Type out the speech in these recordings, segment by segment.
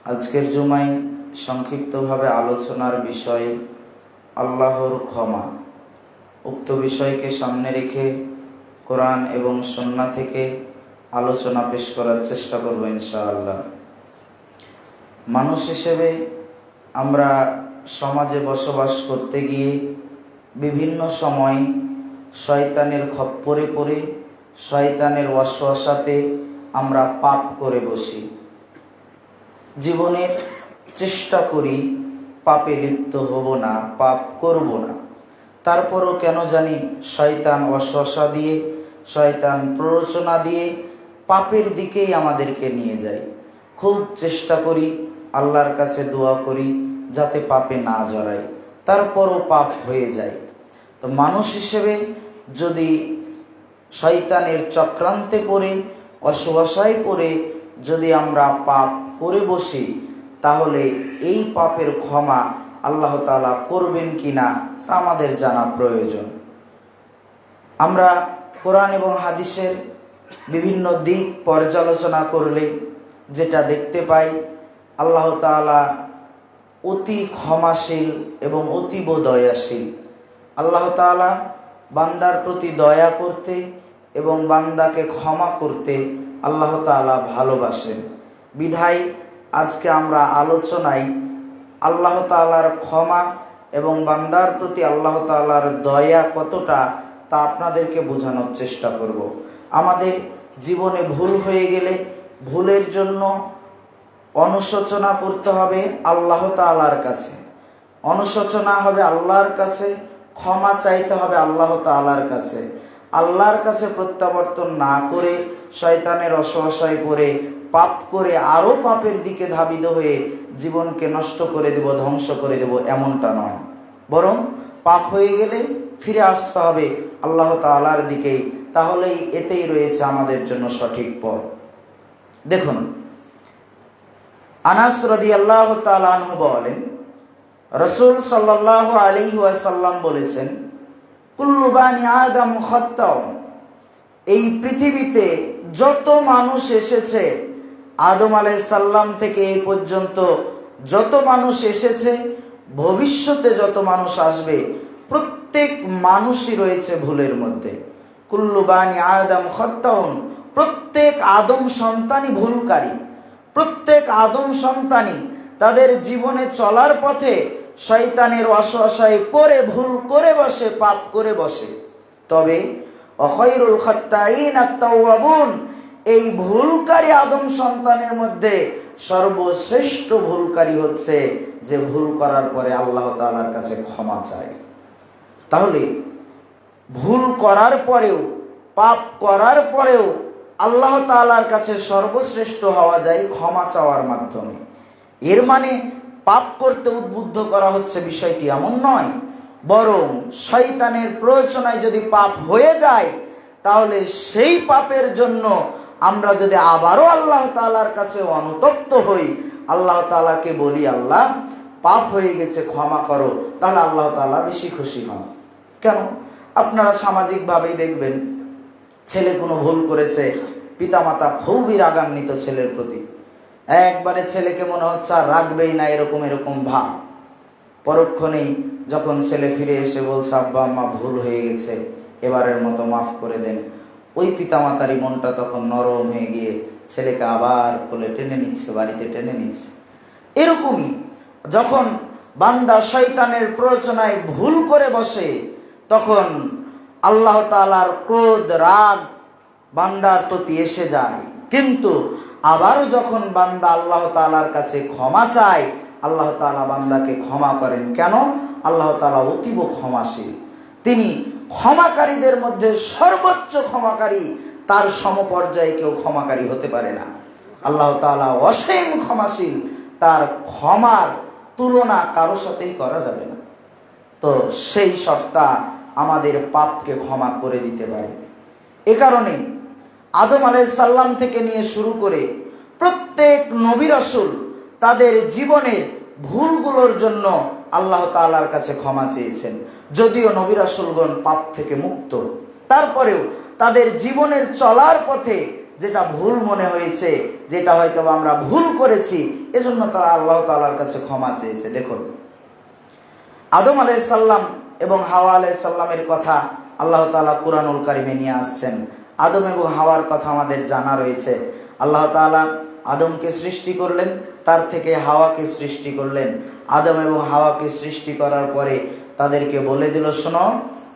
আজকের জুমায় সংক্ষিপ্তভাবে আলোচনার বিষয় আল্লাহর ক্ষমা। উক্ত বিষয়কে সামনে রেখে কোরআন এবং সুন্নাহ থেকে আলোচনা পেশ করার চেষ্টা করব ইনশাআল্লাহ। মানুষ হিসেবে আমরা সমাজে বসবাস করতে গিয়ে বিভিন্ন সময় শয়তানের খপ্পরে পড়ে শয়তানের ওয়াসওয়াসাতে আমরা পাপ করে বসি। জীবনের চেষ্টা করি পাপে লিপ্ত হব না, পাপ করব না, তারপরও কেন জানি শয়তান ওয়াসওয়াসা দিয়ে, শয়তান প্ররোচনা দিয়ে পাপের দিকেই আমাদেরকে নিয়ে যায়। খুব চেষ্টা করি, আল্লাহর কাছে দোয়া করি যাতে পাপে না জড়াই, তারপরও পাপ হয়ে যায়। তো মানুষ হিসেবে যদি শয়তানের চক্রান্তে পড়ে, ওয়াসওয়াসায় পড়ে যদি আমরা পাপ করে বসি, তাহলে এই পাপের ক্ষমা আল্লাহ তাআলা করবেন কিনা তা আমাদের জানা প্রয়োজন। আমরা কোরআন এবং হাদিসের বিভিন্ন দিক পর্যালোচনা করলে যেটা দেখতে পাই, আল্লাহ তাআলা অতি ক্ষমাশীল এবং অতীব দয়াশীল। আল্লাহ তাআলা বান্দার প্রতি দয়া করতে এবং বান্দাকে ক্ষমা করতে আল্লাহ তাআলা ভালোবাসেন। বিধায় আজকে আমরা আলোচনায় আল্লাহ তাআলার ক্ষমা এবং বান্দার প্রতি আল্লাহ তাআলার দয়া কতটা তা আপনাদেরকে বোঝানোর চেষ্টা করব। আমাদের জীবনে ভুল হয়ে গেলে ভুলের জন্য অনুশোচনা করতে হবে আল্লাহ তাআলার কাছে, অনুশোচনা হবে আল্লাহর কাছে, ক্ষমা চাইতে হবে আল্লাহ তাআলার কাছে। আল্লাহর কাছে প্রত্যাবর্তন না করে শয়তানের ওয়াসওয়াসায় পড়ে পাপ করে আরও পাপের দিকে ধাবিত হয়ে জীবনকে নষ্ট করে দেব, ধ্বংস করে দেব, এমনটা নয়। বরং পাপ হয়ে গেলে ফিরে আসতে হবে আল্লাহ তাআলার দিকেই, তাহলেই এতেই রয়েছে আমাদের জন্য সঠিক পথ। দেখুন, আনাস রাদিয়াল্লাহু তাআলা আনহু বলেন, রাসূল সাল্লাল্লাহু আলাইহি ওয়াসাল্লাম বলেছেন, কুল্লু বানি আদম খাত্তাউন। এই পৃথিবীতে যত মানুষ এসেছে, আদম আলাইহিস সালাম থেকে এই পর্যন্ত যত মানুষ এসেছে, ভবিষ্যতে যত মানুষ আসবে, প্রত্যেক মানুষই রয়েছে ভুলের মধ্যে। কুল্লু বানি আদম খাত্তাউন, প্রত্যেক আদম সন্তানই ভুলকারী। প্রত্যেক আদম সন্তানই তাদের জীবনে চলার পথে শয়তানের ওয়াসওয়াসায় পড়ে ভুল করে বসে, পাপ করে বসে। তবে খায়রুল খাত্তাইন আত-তাওয়াবুন, এই ভুলকারী আদম সন্তানের মধ্যে সর্বশ্রেষ্ঠ ভুলকারী হচ্ছে যে ভুল করার পরে আল্লাহ তাআলার কাছে ক্ষমা চায়। তাহলে ভুল করার পরেও, পাপ করার পরেও আল্লাহ তাআলার কাছে সর্বশ্রেষ্ঠ হওয়া যায় ক্ষমা চাওয়ার মাধ্যমে। এর মানে পাপ করতে উদ্বুদ্ধ করা হচ্ছে বিষয়টি এমন নয়, বরং শয়তানের প্ররোচনায় যদি পাপ হয়ে যায়, তাহলে সেই পাপের জন্য আমরা যদি আবারও আল্লাহ তাআলার কাছে অনুতপ্ত হই, আল্লাহ তাআলাকে বলি, আল্লাহ পাপ হয়ে গেছে, ক্ষমা করো, তাহলে আল্লাহ তাআলা বেশি খুশি হন। কেন? আপনারা সামাজিকভাবেই দেখবেন, ছেলে কোনো ভুল করেছে, পিতামাতা খুবই রাগান্বিত ছেলের প্রতি, একবারে ছেলেকে মনে হচ্ছে আর রাখবেই না, এরকম এরকম ভাব। পরক্ষণেই যখন ছেলে ফিরে এসে বলছে, আব্বা আম্মা ভুল হয়ে গেছে, এবারের মতো মাফ করে দেন, ওই পিতামাতারই মনটা তখন নরম হয়ে গিয়ে ছেলেকে আবার কোলে টেনে নিচ্ছে, বাড়িতে টেনে নিচ্ছে। এরকমই যখন বান্দা শয়তানের প্ররোচনায় ভুল করে বসে, তখন আল্লাহ তাআলার ক্রোধ, রাগ বান্দার প্রতি এসে যায়। কিন্তু আবারও যখন বান্দা আল্লাহ তাআলার কাছে ক্ষমা চায়, আল্লাহ তাআলা বান্দাকে ক্ষমা করেন। কেন? আল্লাহ তাআলা অতীব ক্ষমাশীল। তিনি ক্ষমাকারীদের মধ্যে সর্বোচ্চ ক্ষমাকারী, তার সমপর্যায়ে কেউ ক্ষমাকারী হতে পারে না। আল্লাহ তাআলা অসীম ক্ষমাশীল, তার ক্ষমার তুলনা কারো সাথেই করা যাবে না। তো সেই সত্তা আমাদের পাপকে ক্ষমা করে দিতে পারে। এ কারণে আদম আলাইহিস সালাম থেকে নিয়ে শুরু করে প্রত্যেক নবী রাসূল তাদের জীবনের ভুলগুলোর জন্য আল্লাহ তাআলার কাছে ক্ষমা চেয়েছেন। যদিও নবী রাসূলগণ পাপ থেকে মুক্ত, তারপরেও তাদের জীবনের চলার পথে যেটা ভুল মনে হয়েছে, যেটা হয়তো আমরা ভুল করেছি, এজন্য তারা আল্লাহ তাআলার কাছে ক্ষমা চেয়েছে। দেখুন, আদম আলাইহিসসালাম এবং হাওয়া আলাইহিসসালামের কথা আল্লাহ তাআলা কুরআনুল কারিমে নিয়ে আসছেন। আদম এবং হাওয়ার কথা আমাদের জানা রয়েছে। আল্লাহ তাআলা আদমকে সৃষ্টি করলেন, তার থেকে হাওয়াকে সৃষ্টি করলেন। আদম এবং হাওয়াকে সৃষ্টি করার পরে তাদেরকে বলে দিল, শোনো,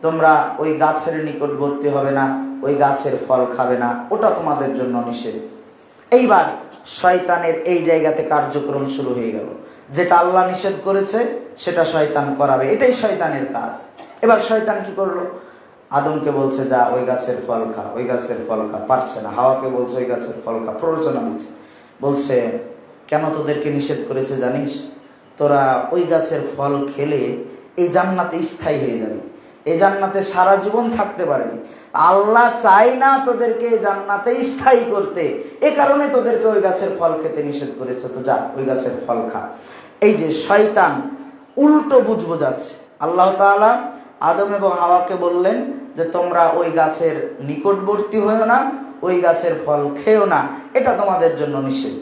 তোমরা ওই গাছের নিকটবর্তী হবে না, ওই গাছের ফল খাবে না, ওটা তোমাদের জন্য নিষেধ। এইবার শয়তানের এই জায়গাতে কার্যক্রম শুরু হয়ে গেল। যেটা আল্লাহ নিষেধ করেছে সেটা শয়তান করাবে, এটাই শয়তানের কাজ। এবার শয়তান কি করলো? আদমকে বলছে, যা ওই গাছের ফল খা, ওই গাছের ফল খা, পারছে না। হাওয়াকে বলছে ওই গাছের ফল খা, প্ররোচনা দিচ্ছে। বলছে, কেন তোদেরকে নিষেধ করেছে জানিস? তোরা ওই গাছের ফল খেলে এই জান্নাতে স্থায়ী হয়ে যাবে, এই জান্নাতে সারা জীবন থাকতে পারবি। আল্লাহ চাই না তোদেরকে এই জান্নাতে স্থায়ী করতে, এ কারণে তোদেরকে ওই গাছের ফল খেতে নিষেধ করেছে, তো যা ওই গাছের ফল খা। এই যে শয়তান উল্টো বুঝ বোঝাচ্ছে। আল্লাহ তাআলা আদম এবং হাওয়াকে বললেন যে তোমরা ওই গাছের নিকটবর্তী হয়েও না, ওই গাছের ফল খেও না, এটা তোমাদের জন্য নিষেধ।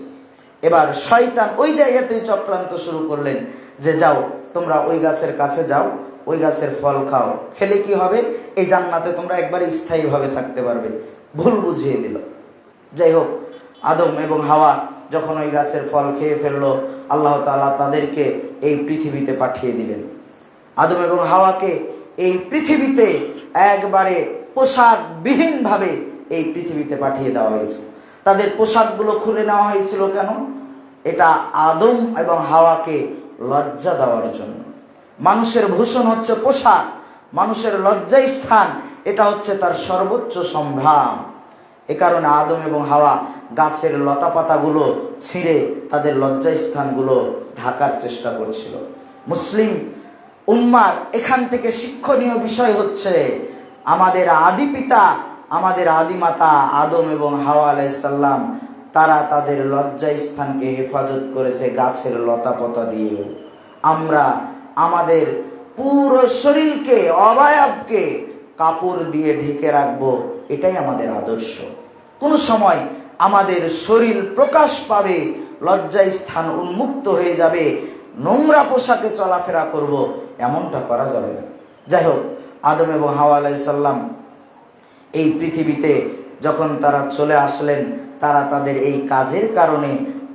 এবার শয়তান ওই জায়গাতেই চক্রান্ত শুরু করলেন যে যাও তোমরা ওই গাছের কাছে যাও, ওই গাছের ফল খাও, খেলে কি হবে? এই জান্নাতে তোমরা একবারে স্থায়ীভাবে থাকতে পারবে। ভুল বুঝিয়ে দিল। যাই হোক, আদম এবং হাওয়া যখন ওই গাছের ফল খেয়ে ফেললো, আল্লাহ তাআলা তাদেরকে এই পৃথিবীতে পাঠিয়ে দিলেন। আদম এবং হাওয়াকে এই পৃথিবীতে একবারে পোশাকবিহীনভাবে এই পৃথিবীতে পাঠিয়ে দেওয়া হয়েছে। তাদের পোশাকগুলো খুলে নেওয়া হয়েছিল কেন? এটা আদম এবং হাওয়াকে লজ্জা দেওয়ার জন্য। মানুষের ভূষণ হচ্ছে পোশাক, মানুষের লজ্জার স্থান এটা হচ্ছে তার সর্বোচ্চ সম্ভ্রম। এ কারণে আদম এবং হাওয়া গাছের লতা পাতাগুলো ছিঁড়ে তাদের লজ্জা স্থানগুলো ঢাকার চেষ্টা করছিল। মুসলিম উম্মার এখান থেকে শিক্ষণীয় বিষয় হচ্ছে, আমাদের আদি পিতা, আমাদের আদিমাতা আদম এবং হাওয়া আলাইহিসসালাম, তারা তাদের লজ্জা স্থানকে হেফাজত করেছে গাছের লতা পাতা দিয়ে। আমরা আমাদের পুরো শরীরকে, অবয়বকে কাপড় দিয়ে ঢেকে রাখবো, এটাই আমাদের আদর্শ। কোনো সময় আমাদের শরীর প্রকাশ পাবে, লজ্জা স্থান উন্মুক্ত হয়ে যাবে, নোংরা পোশাকে চলাফেরা করব, এমনটা করা যাবে না। যাই হোক, আদম এবং হাওয়া আলাইহিসসালাম এই পৃথিবীতে যখন তারা চলে আসলেন, তারা তাদের এই কাজের কারণে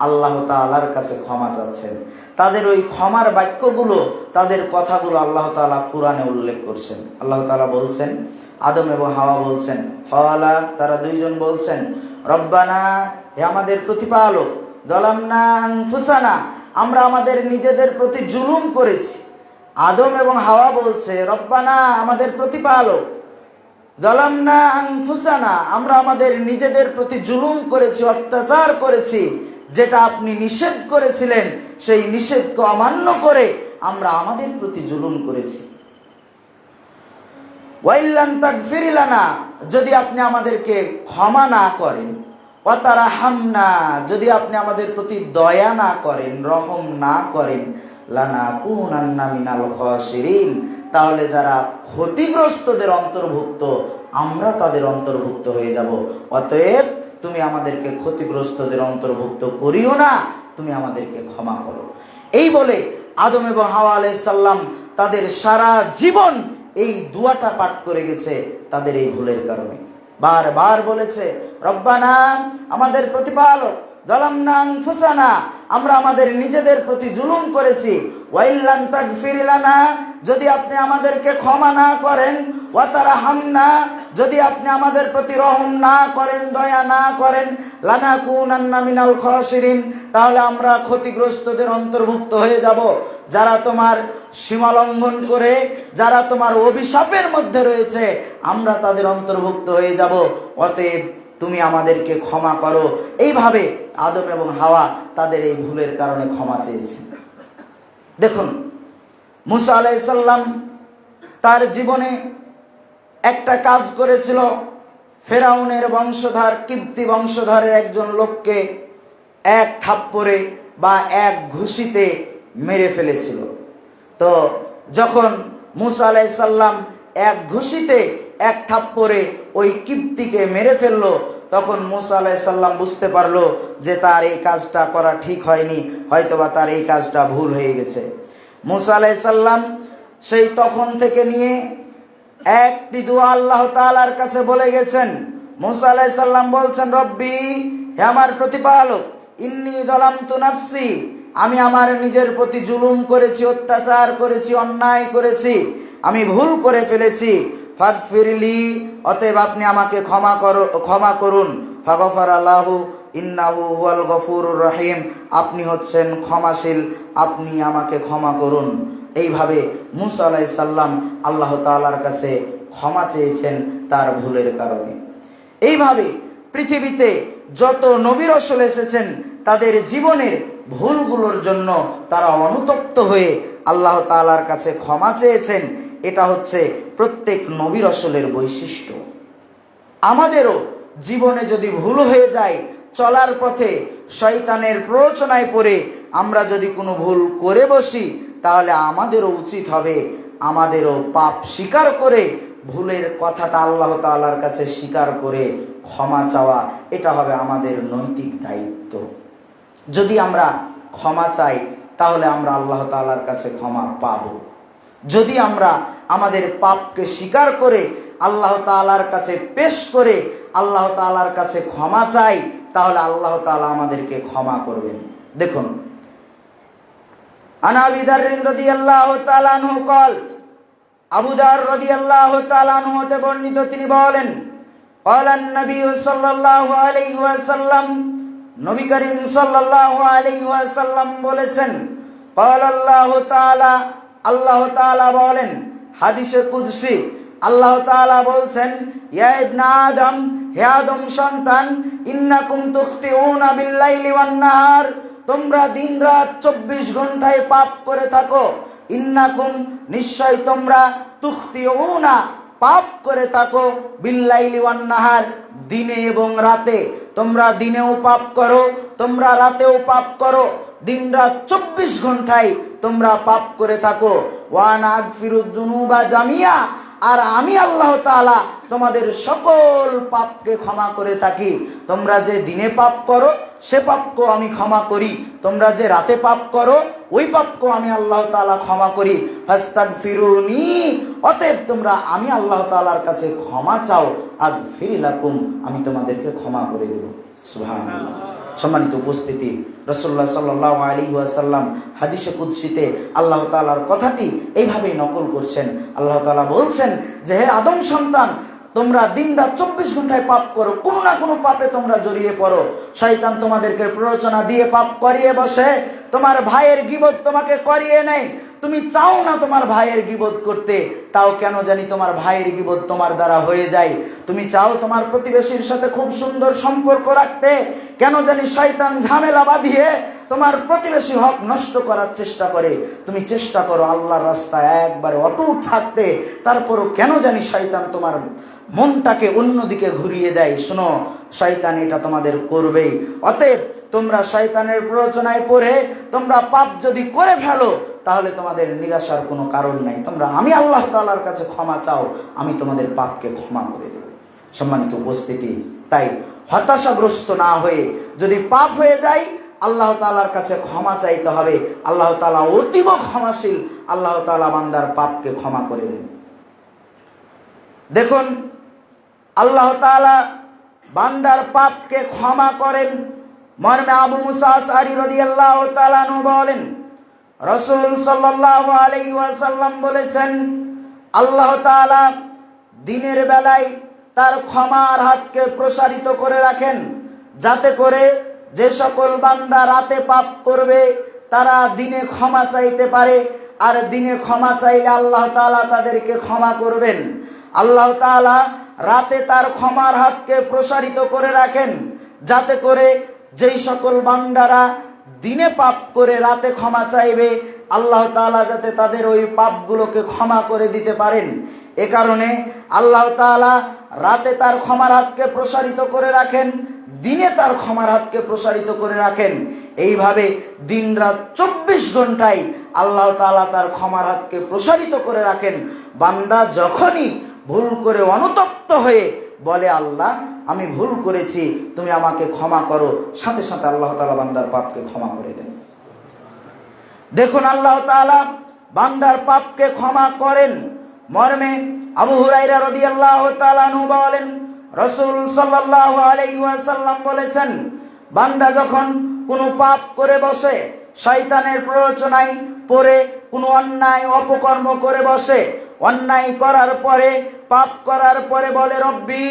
আল্লাহ তাআলার কাছে ক্ষমা চাচ্ছেন। তাদের ওই ক্ষমার বাক্যগুলো, তাদের কথাগুলো আল্লাহ তাআলা কুরআনে উল্লেখ করছেন। আল্লাহ তাআলা বলছেন, আদম এবং হাওয়া বলছেন, ক্বালা, তারা দুইজন বলছেন, রব্বানা, হে আমাদের প্রতিপালক, যালামনা আনফুসানা, আমরা আমাদের নিজেদের প্রতি জুলুম করেছি। আদম এবং হাওয়া বলছে, রব্বানা, আমাদের প্রতিপালক, যালামনা আনফুসানা, আমরা আমাদের নিজেদের প্রতি জুলুম করেছি, অত্যাচার করেছি। যেটা আপনি নিষেধ করেছিলেন সেই নিষেধকে অমান্য করে আমরা আমাদের প্রতি জুলুম করেছি। ওয়াইল্লান তাগফির লানা, যদি আপনি আমাদেরকে ক্ষমা না করেন, ওয়া তারহামনা, যদি আপনি আমাদের প্রতি দয়া না করেন, রহম না করেন, লানাকুনান্না মিনাল খাসিরিন, তাহলে যারা ক্ষতিগ্রস্তদের অন্তর্ভুক্ত, আমরা তাদের অন্তর্ভুক্ত হয়ে যাব। অতএব তুমি আমাদেরকে ক্ষতিগ্রস্তদের অন্তর্ভুক্ত করিও না, তুমি আমাদেরকে ক্ষমা করো। এই বলে আদম এবং হাওয়া আলাইহিসসালাম তাদের সারা জীবন এই দুয়াটা পাঠ করে গেছে তাদের এই ভুলের কারণে। বারবার বলেছে, রব্বানা, আমাদের প্রতিপালক, যালামনা আনফুসানা, আমরা আমাদের নিজেদের প্রতি জুলুম করেছি। ওয়াইল্লান তাগফির লানা, যদি আপনি আমাদেরকে ক্ষমা না করেন, ওয়া তারহামনা, যদি আপনি আমাদের প্রতি রহম না করেন, দয়া না করেন, লানাকুনান্না মিনাল খাসিরিন, তাহলে আমরা ক্ষতিগ্রস্তদের অন্তর্ভুক্ত হয়ে যাব। যারা তোমার সীমা লঙ্ঘন করে, যারা তোমার অভিশাপের মধ্যে রয়েছে, আমরা তাদের অন্তর্ভুক্ত হয়ে যাব। অতএব তুমি আমাদেরকে ক্ষমা করো। এইভাবে আদম এবং হাওয়া তাদের এই ভুলের কারণে ক্ষমা চেয়েছেন। দেখুন, মুসা আলাইহিসসালাম তার জীবনে একটা কাজ করেছিল। ফেরাউনের বংশধর, কিপ্তি বংশধরের একজন লোককে এক থাপ্পড়ে বা এক ঘুষিতে মেরে ফেলেছিল। তো যখন মুসা আলাইহিসসালাম এক ঘুষিতে এক থাপ্পড়ে ওই কিপ্তিকে মেরে ফেললো। তখন মুসা আলাইহিস সালাম বুঝতে পারলো যে তার এই কাজটা করা ঠিক হয়নি, হয়তোবা তার এই কাজটা ভুল হয়ে গেছে। মুসা আলাইহিস সালাম সেই তখন থেকে নিয়ে একটি দোয়া আল্লাহ তাআলার কাছে বলে গেছেন। মুসা আলাইহিস সালাম বলছেন, রব্বি, হে আমার প্রতিপালক, ইন্নী যালামতু নাফসি, আমি আমার নিজের প্রতি জুলুম করেছি, অত্যাচার করেছি, অন্যায় করেছি, আমি ভুল করে ফেলেছি। ফাগফিরলি, অতএব আপনি আমাকে ক্ষমা করুন। ফাগফারা লাহু ইন্নাহু হুয়াল গফুরুর রহিম, আপনি হচ্ছেন ক্ষমাশীল, আপনি আমাকে ক্ষমা করুন। এইভাবে মুসা আলাইহিস সালাম আল্লাহ তাআলার কাছে ক্ষমা চেয়েছেন তার ভুলের কারণে। এইভাবে পৃথিবীতে যত নবী রাসূল এসেছেন তাদের জীবনের ভুলগুলোর জন্য তারা অনুতপ্ত হয়ে আল্লাহ তাআলার কাছে ক্ষমা চেয়েছেন। এটা হচ্ছে প্রত্যেক নবী রাসূলের বৈশিষ্ট্য। আমাদেরও জীবনে যদি ভুল হয়ে যায়, চলার পথে শয়তানের প্ররোচনায় পড়ে আমরা যদি কোনো ভুল করে বসি, তাহলে আমাদেরও উচিত হবে আমাদেরও পাপ স্বীকার করে ভুলের কথাটা আল্লাহ তাআলার কাছে স্বীকার করে ক্ষমা চাওয়া। এটা হবে আমাদের নৈতিক দায়িত্ব। যদি আমরা ক্ষমা চাই তাহলে আমরা আল্লাহ তাআলার কাছে ক্ষমা পাব। যদি আমরা আমাদের পাপকে স্বীকার করে আল্লাহ তাআলার কাছে পেশ করে আল্লাহ তাআলার কাছে ক্ষমা চাই, তাহলে আল্লাহ তাআলা আমাদেরকে ক্ষমা করবেন। দেখুন, আন আবি যার রাদিয়াল্লাহু তাআলা আনহু قال, আবু যার রাদিয়াল্লাহু তাআলা আনহু হতে বর্ণিত, তিনি বলেন, قال النبي সাল্লাল্লাহু আলাইহি ওয়াসাল্লাম, নবী করিম সাল্লাল্লাহু আলাইহি ওয়াসাল্লাম বলেছেন, قال আল্লাহু তাআলা, আল্লাহ তাআলা বলেন, হাদিসে কুদসি আল্লাহ তাআলা বলছেন, ইয়া ইবনে আদম, হে আদম সন্তান, ইন্নাকুম তুখতিউনা বিল-লাইলি ওয়ান-নাহার, তোমরা দিন-রাত 24 ঘন্টায় পাপ করে থাকো। ইন্নাকুম, নিশ্চয় তোমরা, তুখতিউনা, পাপ করে থাকো, বিল-লাইলি ওয়ান-নাহার, দিনে এবং রাতে। তোমরা দিনেও পাপ করো, তোমরা রাতেও পাপ করো, দিন-রাত 24 ঘন্টায় তোমরা পাপ করে থাকো। ওয়া আনা আগফিরুদ যুনুবা জামিয়া, আর আমি আল্লাহ তাআলা তোমাদের সকল পাপকে ক্ষমা করে থাকি। তোমরা যে দিনে পাপ করো সে পাপকেও আমি ক্ষমা করি, তোমরা যে রাতে পাপ করো ওই পাপকেও আমি আল্লাহ তাআলা ক্ষমা করি। ফাস্তাগফিরুনি, অতএব তোমরা আমি আল্লাহ তাআলার কাছে ক্ষমা চাও, আগফির লাকুম, আমি তোমাদেরকে ক্ষমা করে দেব। সুবহানাল্লাহ। সম্মানিত উপস্থিতি, রাসূলুল্লাহ সাল্লাল্লাহু আলাইহি ওয়াসাল্লাম হাদিসে কুদসিতে আল্লাহ তাআলার কথাটি এইভাবেই নকল করছেন। আল্লাহ তাআলা বলছেন যে, হে আদম সন্তান, তোমরা দিন-রাত 24 ঘন্টায় পাপ করো, কোনো না কোনো পাপে তোমরা জড়িয়ে পড়ো। শয়তান তোমাদেরকে প্ররোচনা দিয়ে পাপ করিয়ে বসে। তোমার ভাইয়ের গীবত তোমাকে করিয়ে নেয়, তুমি চাও না তোমার ভাইয়ের গীবত করতে, তাও কেন জানি তোমার ভাইয়ের গীবত তোমার দ্বারা হয়ে যায়। তুমি চাও তোমার প্রতিবেশীর সাথে খুব সুন্দর সম্পর্ক রাখতে, কেন জানি শয়তান ঝামেলা বাঁধিয়ে তোমার প্রতিবেশী হক নষ্ট করার চেষ্টা করে। তুমি চেষ্টা করো আল্লাহর রাস্তায় একবারে অটুট থাকতে, তারপরও কেন জানি শয়তান তোমার মনটাকে অন্যদিকে ঘুরিয়ে দেয়। শোনো, শয়তান এটা তোমাদের করবেই। অতএব তোমরা শয়তানের প্ররোচনায় পড়ে তোমরা পাপ যদি করে ফেলো, তাহলে তোমাদের নিরাশার কোনো কারণ নাই। তোমরা আমি আল্লাহ তাআলার কাছে ক্ষমা চাও, আমি তোমাদের পাপকে ক্ষমা করে দেব। সম্মানিত উপস্থিতি, তাই হতাশাগ্রস্ত না হয়ে যদি পাপ হয়ে যায় আল্লাহ তাআলার কাছে ক্ষমা চাইতে হবে। আল্লাহ তাআলা অতীব ক্ষমাশীল, আল্লাহ তাআলা বান্দার পাপকে ক্ষমা করে দেন। দেখুন, আল্লাহ তাআলা বান্দার পাপকে ক্ষমা করেন মর্মে আবু মুসা আশআরী রাদিয়াল্লাহু তাআলা আনহু বলেন, রাসূল সাল্লাল্লাহু আলাইহি ওয়াসাল্লাম বলেছেন, আল্লাহ তাআলা দিনের বেলায় তার ক্ষমার হাতকে প্রসারিত করে রাখেন, যাতে করে যে সকল বান্দা রাতে পাপ করবে তারা দিনে ক্ষমা চাইতে পারে, আর দিনে ক্ষমা চাইলে আল্লাহ তাআলা তাদেরকে ক্ষমা করবেন। আল্লাহ তাআলা রাতে তার ক্ষমার হাতকে প্রসারিত করে রাখেন, যাতে করে যেই সকল বান্দারা দিনে পাপ করে রাতে ক্ষমা চাইবে আল্লাহ তাআলা যাতে তাদের ওই পাপগুলোকে ক্ষমা করে দিতে পারেন। এ কারণে আল্লাহ তাআলা রাতে তার ক্ষমার হাতকে প্রসারিত করে রাখেন, দিনে তার ক্ষমার হাতকে প্রসারিত করে রাখেন। এইভাবে দিন-রাত 24 ঘন্টায় আল্লাহ তাআলা তার ক্ষমার হাতকে প্রসারিত করে রাখেন। বান্দা যখনই ভুল করে অনুতপ্ত হয়ে বলে, আল্লাহ আমি ভুল করেছি, তুমি আমাকে ক্ষমা করো, সাথে সাথে আল্লাহ তাআলা বান্দার পাপকে ক্ষমা করে দেন। দেখুন আল্লাহ তাআলা বান্দার পাপকে ক্ষমা করেন মর্মে আবু হুরায়রা রাদিয়াল্লাহু তাআলা আনহু বলেন, রাসূল সাল্লাল্লাহু আলাইহি ওয়াসাল্লাম বলেছেন, বান্দা যখন কোনো পাপ করে বসে, শয়তানের প্ররোচনায় পড়ে কোনো অন্যায় অপকর্ম করে বসে, অন্যায় করার পরে, পাপ করার পরে বলে, রব্বি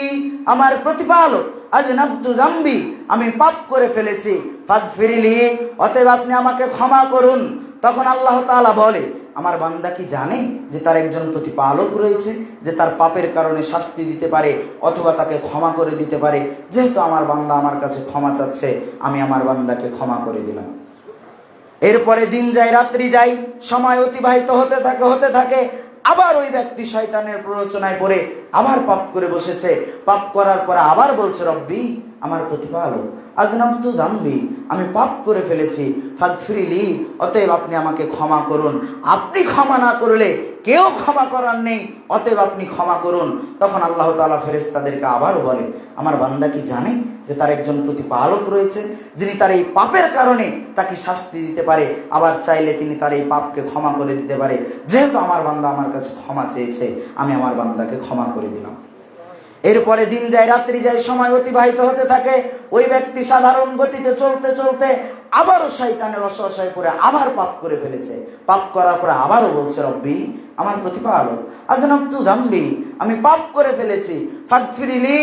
আমার প্রতিপালক, আযনাবতু যামবি আমি পাপ করে ফেলেছি, ফাগফিরলি অতএব আপনি আমাকে ক্ষমা করুন। তখন আল্লাহ তাআলা বলে, আমার বান্দা কি জানে যে তার একজন প্রতিপালক রয়েছে, যে তার পাপের কারণে শাস্তি দিতে পারে অথবা তাকে ক্ষমা করে দিতে পারে? যেহেতু আমার বান্দা আমার কাছে ক্ষমা চাচ্ছে, আমি আমার বান্দাকে ক্ষমা করে দিলাম। এরপরে দিন যায়, রাত্রি যায়, সময় অতিবাহিত হতে থাকে। আবার ওই ব্যক্তি শয়তানের প্ররোচনায় পড়ে আবার পাপ করে বসেছে। পাপ করার পরে আবার বলছে, রব্বি আমার প্রতিপালক, আযনাবতু যামবি আমি পাপ করে ফেলেছি, ফাগফিরলি অতএব আপনি আমাকে ক্ষমা করুন। আপনি ক্ষমা না করলে কেউ ক্ষমা করার নেই, অতএব আপনি ক্ষমা করুন। তখন আল্লাহ তাআলা ফেরেশতাদেরকে আবারও বলে, আমার বান্দা কি জানে যে তার একজন প্রতিপালক রয়েছে, যিনি তার এই পাপের কারণে তাকে শাস্তি দিতে পারে, আবার চাইলে তিনি তার এই পাপকে ক্ষমা করে দিতে পারে? যেহেতু আমার বান্দা আমার কাছে ক্ষমা চেয়েছে, আমি আমার বান্দাকে ক্ষমা করে দিলাম। এরপরে দিন যায়, রাত্রি যায়, সময় অতিবাহিত হতে থাকে। ওই ব্যক্তি সাধারণ গতিতে চলতে আবারও শয়তানের অসহায় পড়ে আবার পাপ করে ফেলেছে। পাপ করার পরে আবারও বলছে, রব্বি আমার প্রতিপালক, আযনাবতু যামবি আমি পাপ করে ফেলেছি, ফাগফিরলি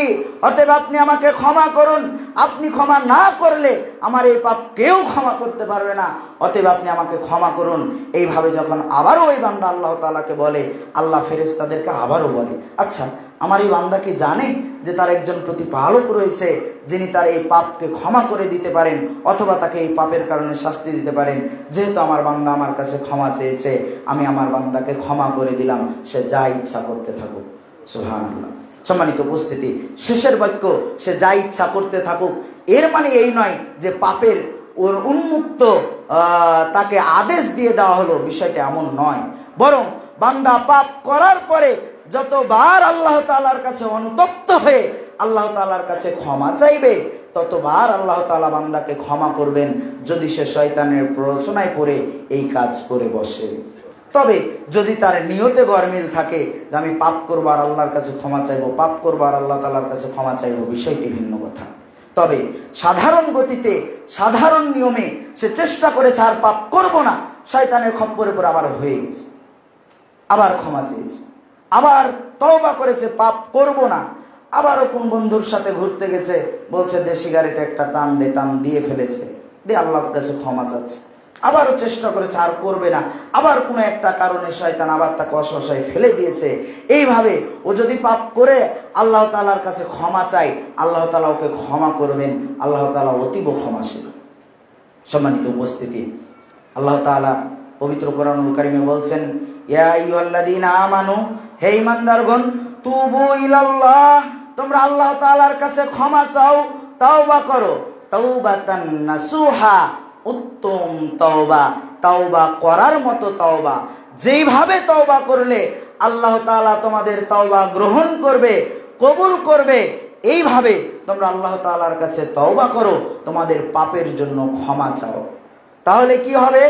অতএব আপনি আমাকে ক্ষমা করুন। আপনি ক্ষমা না করলে আমার এই পাপ কেউ ক্ষমা করতে পারবে না, অতএব আপনি আমাকে ক্ষমা করুন। এইভাবে যখন আবারও ওই বান্দা আল্লাহ তাআলাকে বলে, আল্লাহ ফেরেশতাদেরকে আবারও বলে, আচ্ছা আমার এই বান্দা কি জানে যে তার একজন প্রতিপালক রয়েছে, যিনি তার এই পাপকে ক্ষমা করে দিতে পারেন অথবা তাকে এই পাপের কারণে শাস্তি দিতে পারেন? যেহেতু আমার বান্দা আমার কাছে ক্ষমা চেয়েছে, আমি আমার বান্দাকে ক্ষমা করে দিলাম, সে যা ইচ্ছা করতে থাকুক। সুবহানাল্লাহ। সম্মানিত উপস্থিতি, শেষের বাক্য, সে যা ইচ্ছা করতে থাকুক, এর মানে এই নয় যে পাপের ওর উন্মুক্ত তাকে আদেশ দিয়ে দেওয়া হলো, বিষয়টা এমন নয়। বরং বান্দা পাপ করার পরে যতবার আল্লাহ তাআলার কাছে অনুতপ্ত হয়ে আল্লাহ তাআলার কাছে ক্ষমা চাইবে, ততবার আল্লাহ তাআলা বান্দাকে ক্ষমা করবেন, যদি সে শয়তানের প্ররোচনায় পড়ে এই কাজ করে বসে। তবে যদি তার নিয়তে গরমিল থাকে যে আমি পাপ করবো আর আল্লাহর কাছে ক্ষমা চাইবো, পাপ করবো আর আল্লাহ তাআলার কাছে ক্ষমা চাইবো, বিষয়টি ভিন্ন কথা। তবে সাধারণ গতিতে, সাধারণ নিয়মে সে চেষ্টা করেছে আর পাপ করব না, শয়তানের খপ্পরে পড়ে আবার হয়ে গেছে, আবার ক্ষমা চেয়েছে, আবার তওবা করেছে, পাপ করব না। আবারও কোন বন্ধুর সাথে ঘুরতে গেছে, বলছে দে সিগারেটে একটা টান দে, টান দিয়ে ফেলেছে, দিয়ে আল্লাহর কাছে ক্ষমা চাচ্ছে। আবারও চেষ্টা করেছে, আর করবে না। আবার কোনো একটা কারণে শয়তান আবার তাকে অসহায় ফেলে দিয়েছে। এইভাবে ও যদি পাপ করে আল্লাহ তাআলার কাছে ক্ষমা চায়, আল্লাহ তাআলা ওকে ক্ষমা করবেন। আল্লাহ তাআলা অতীব ক্ষমাশীল। সম্মানিত উপস্থিতি, আল্লাহ তাআলা পবিত্র কোরআনুল কারীমে বলছেন, ইয়া আইয়ুহাল্লাযীনা আমানু, হে ঈমানদারগণ, তুবু ইলাল্লাহ, তোমরা আল্লাহ তাআলার কাছে ক্ষমা চাও, তাওবা করো, তাওবাতান নাসুহা, উত্তম তওবা, তওবা করার মতো তওবা। যেইভাবে তওবা করলে আল্লাহ তাআলা তোমাদের তওবা গ্রহণ করবে, কবুল করবে, এইভাবে তোমরা আল্লাহ তাআলার কাছে তওবা করো, তোমাদের পাপের জন্য ক্ষমা চাও। তাহলে কি হবে?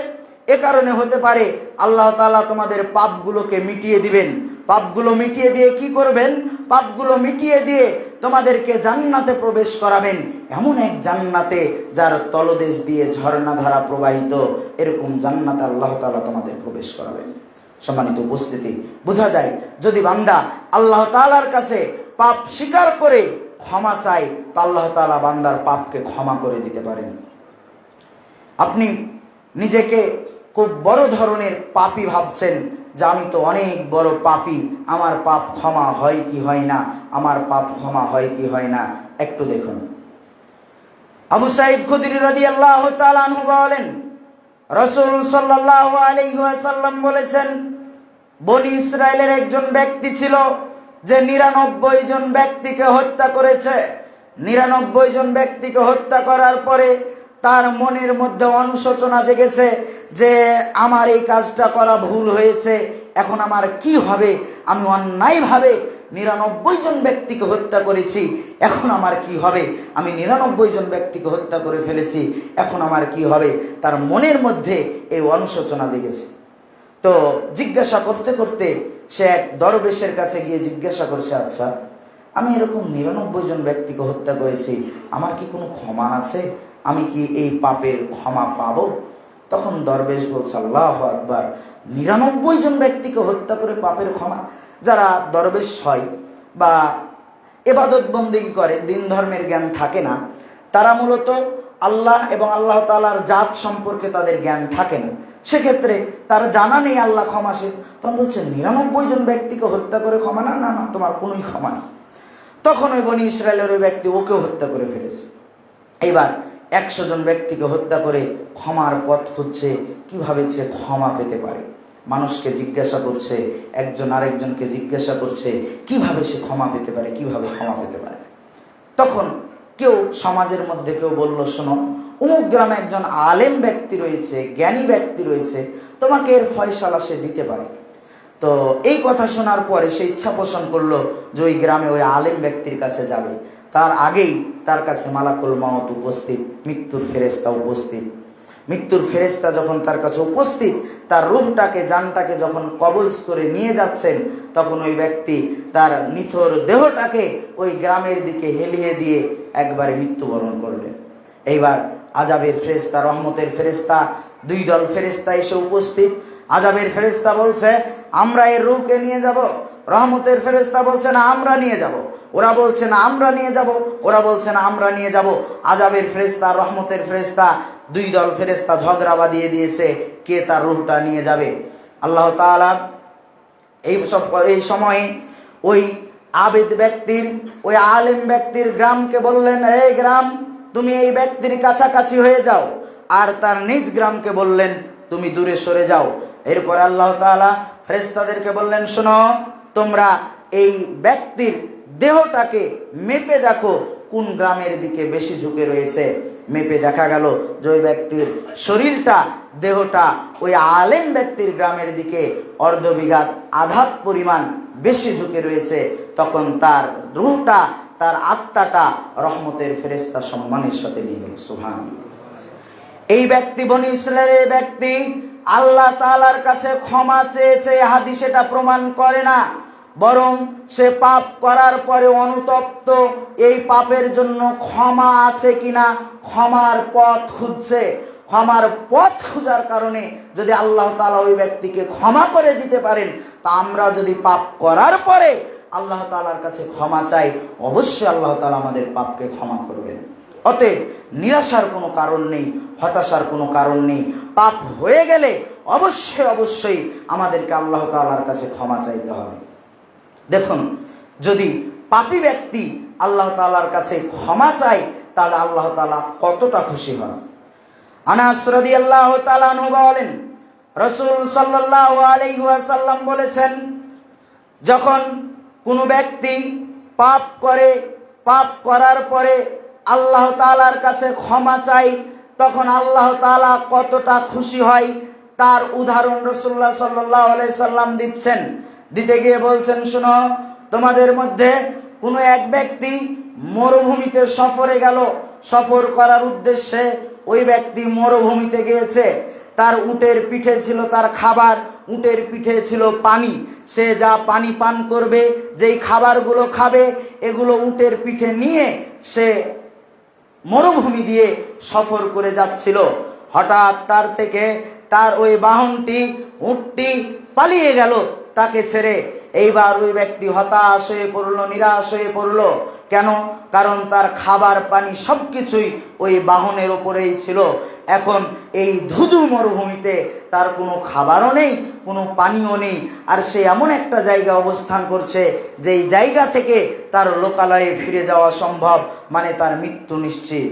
এ কারণে হতে পারে আল্লাহ তাআলা তোমাদের পাপগুলোকে মিটিয়ে দিবেন। পাপগুলো মিটিয়ে দিয়ে কি করবেন? পাপগুলো মিটিয়ে দিয়ে তোমাদেরকে জান্নাতে প্রবেশ করাবেন, এমন এক জান্নাতে যার তলদেশ দিয়ে ঝর্ণা ধারা প্রবাহিত, এরকম জান্নাতে আল্লাহ তাআলা তোমাদের প্রবেশ করাবেন। সম্মানিত উপস্থিতি, বোঝা যায় যদি বান্দা আল্লাহ তাআলার কাছে পাপ স্বীকার করে ক্ষমা চায়, তো আল্লাহ তাআলা বান্দার পাপকে ক্ষমা করে দিতে পারেন। আপনি নিজেকে খুব বড় ধরনের পাপী ভাবছেন যে আমি তো অনেক বড় পাপী, আমার পাপ ক্ষমা হয় কি হয় না, আমার পাপ ক্ষমা হয় কি হয় না। একটু দেখুন, আবু সাঈদ খুদরি রাদিয়াল্লাহু তাআলা আনহু বলেন, রাসূল সাল্লাল্লাহু আলাইহি ওয়াসাল্লাম বলেছেন, বনি ইসরায়েলের একজন ব্যক্তি ছিল যে 99 জন ব্যক্তিকে হত্যা করেছে। 99 জন ব্যক্তিকে হত্যা করার পরে তার মনের মধ্যে অনুশোচনা জেগেছে যে আমার এই কাজটা করা ভুল হয়েছে, এখন আমার কি হবে? আমি অন্যায়ভাবে 99 জন ব্যক্তিকে হত্যা করেছি, এখন আমার কি হবে? আমি 99 জন ব্যক্তিকে হত্যা করে ফেলেছি, এখন আমার কি হবে? তার মনের মধ্যে এই অনুশোচনা জেগেছে। তো জিজ্ঞাসা করতে করতে সে এক দরবেশের কাছে গিয়ে জিজ্ঞাসা করছে, আচ্ছা, আমি এরকম 99 জন ব্যক্তিকে হত্যা করেছি, আমার কি কোনো ক্ষমা আছে? আমি কি এই পাপের ক্ষমা পাবো? তখন দরবেশ বলছে, আল্লাহু আকবার, 99 জন ব্যক্তিকে হত্যা করে পাপের ক্ষমা? যারা দরবেশ হয় বা ইবাদত বন্দেগী করে, দিন ধর্মের জ্ঞান থাকে না, তারা মূলত আল্লাহ এবং আল্লাহ তাআলার জাত সম্পর্কে তাদের জ্ঞান থাকে না, সেক্ষেত্রে তার জানা নেই আল্লাহ ক্ষমাশীল। তখন বলছে 99 জন ব্যক্তিকে হত্যা করে ক্ষমা? না না না, তোমার কোনোই ক্ষমা নেই। তখন ওই বনি ইসরায়েলের ওই ব্যক্তি ওকেও হত্যা করে ফেলেছে। এইবার 100 জন ব্যক্তিকে হত্যা করে ক্ষমার পথ খুঁজছে, কিভাবে সে ক্ষমা পেতে পারে। মানুষকে জিজ্ঞাসা করছে, একজন আরেকজনকে জিজ্ঞাসা করছে কিভাবে সে ক্ষমা পেতে পারে, কিভাবে ক্ষমা পেতে পারে। তখন কেউ সমাজের মধ্যে কেউ বলল, শোনো, অমুক গ্রামে একজন আলেম ব্যক্তি রয়েছে, জ্ঞানী ব্যক্তি রয়েছে, তোমাকে এর ফয়সালা সে দিতে পারে। তো এই কথা শোনার পরে সে ইচ্ছা পোষণ করলো যে ওই গ্রামে ওই আলেম ব্যক্তির কাছে যাবে। তার আগেই তার কাছে মালাকুল মউত উপস্থিত, মৃত্যুর ফেরেশতা উপস্থিত। মৃত্যুর ফেরেশতা যখন তার কাছে উপস্থিত, তার রূহটাকে, জানটাকে যখন কবজ করে নিয়ে যাচ্ছেন, তখন ওই ব্যক্তি তার নিথর দেহটাকে ওই গ্রামের দিকে হেলিয়ে দিয়ে একবারে মৃত্যুবরণ করলেন। এইবার আযাবের ফেরেশতা, রহমতের ফেরেশতা, 2 দল ফেরেশতা এসে উপস্থিত। আযাবের ফেরেশতা বলছে, আমরা এর রূহকে নিয়ে যাব। রহমতের ফেরেশতা বলছে, না, আমরা নিয়ে যাব। ওরা বলছে, না, আমরা নিয়ে যাব। ওরা বলছে, না, আমরা নিয়ে যাব। আযাবের ফেরেশতা, রহমতের ফেরেশতা, 2 দল ফেরেশতা ঝগড়া বাঁধিয়ে দিয়েছে কে তার রূহটা নিয়ে যাবে। আল্লাহ তাআলা এই সময়ে ওই আবেদ ব্যক্তির, ওই আলেম ব্যক্তির গ্রামকে বললেন, এই গ্রাম, তুমি এই ব্যক্তির কাছাকাছি হয়ে যাও। আর তার নিজ গ্রামকে বললেন, তুমি দূরে সরে যাও। এরপর আল্লাহ তাআলা ফেরেশতাদেরকে বললেন, শোনো, তোমরা এই ব্যক্তির দেহটাকে মেপে দেখো কোন গ্রামের দিকে বেশি ঝুঁকে রয়েছে। মেপে দেখা গেল যে ওই ব্যক্তির শরীরটা, দেহটা ওই আলেম ব্যক্তির গ্রামের দিকে অর্ধবিঘাত, আধাত পরিমাণ বেশি ঝুঁকে রয়েছে। তখন তার রূহটা, তার আত্মাটা রহমতের ফেরেশতা সম্মানের সাথে নিয়ে গেল। সুবহানাল্লাহ। এই ব্যক্তি, বনি ইসরায়েলের ব্যক্তি, আল্লাহ তাআলার কাছে ক্ষমা চেয়েছে, হাদিস এটা প্রমাণ করে না, বরং সে পাপ করার পরে অনুতপ্ত, এই পাপের জন্য ক্ষমা আছে কিনা ক্ষমার পথ খুঁজছে। ক্ষমার পথ খোঁজার কারণে যদি আল্লাহ তাআলা ওই ব্যক্তিকে ক্ষমা করে দিতে পারেন, তা আমরা যদি পাপ করার পরে আল্লাহ তাআলার কাছে ক্ষমা চাই, অবশ্যই আল্লাহ তাআলা আমাদের পাপকে ক্ষমা করবেন। অতএব নিরাশার কোনো কারণ নেই, হতাশার কোনো কারণ নেই। পাপ হয়ে গেলে অবশ্যই অবশ্যই আমাদেরকে আল্লাহ তাআলার কাছে ক্ষমা চাইতে হবে। দেখুন, যদি পাপী ব্যক্তি আল্লাহ তাআলার কাছে ক্ষমা চায়, তাহলে আল্লাহ তাআলা কতটা খুশি হন। আনাস রাদিয়াল্লাহু তাআলা আনহু বলেন, রাসূল সাল্লাল্লাহু আলাইহি ওয়াসাল্লাম বলেছেন, যখন কোনো ব্যক্তি পাপ করে, পাপ করার পরে আল্লাহ তাআলার কাছে ক্ষমা চাই, তখন আল্লাহ তাআলা কতটা খুশি হয় তার উদাহরণ রাসূলুল্লাহ সাল্লাল্লাহু আলাইহি সাল্লাম দিচ্ছেন। দিতে গিয়ে বলছেন, শোনো, তোমাদের মধ্যে কোনো এক ব্যক্তি মরুভূমিতে সফরে গেল। সফর করার উদ্দেশ্যে ওই ব্যক্তি মরুভূমিতে গিয়েছে। তার উটের পিঠে ছিল তার খাবার, উটের পিঠে ছিল পানি। সে যা পানি পান করবে, যেই খাবারগুলো খাবে, এগুলো উটের পিঠে নিয়ে সে মরুভূমি দিয়ে সফর করে যাচ্ছিল। হঠাৎ তার থেকে তার ওই বাহনটি, উটটি পালিয়ে গেল তাকে ছেড়ে। এইবার ওই ব্যক্তি হতাশ হয়ে পড়ল, নিরাশ হয়ে পড়ল। কেন? কারণ তার খাবার পানি সবকিছুই ওই বাহনের ওপরেই ছিল। এখন এই ধুধু মরুভূমিতে তার কোনো খাবারও নেই, কোনো পানিও নেই, আর সে এমন একটা জায়গায় অবস্থান করছে যেই জায়গা থেকে তার লোকালয়ে ফিরে যাওয়া সম্ভব, মানে তার মৃত্যু নিশ্চিত।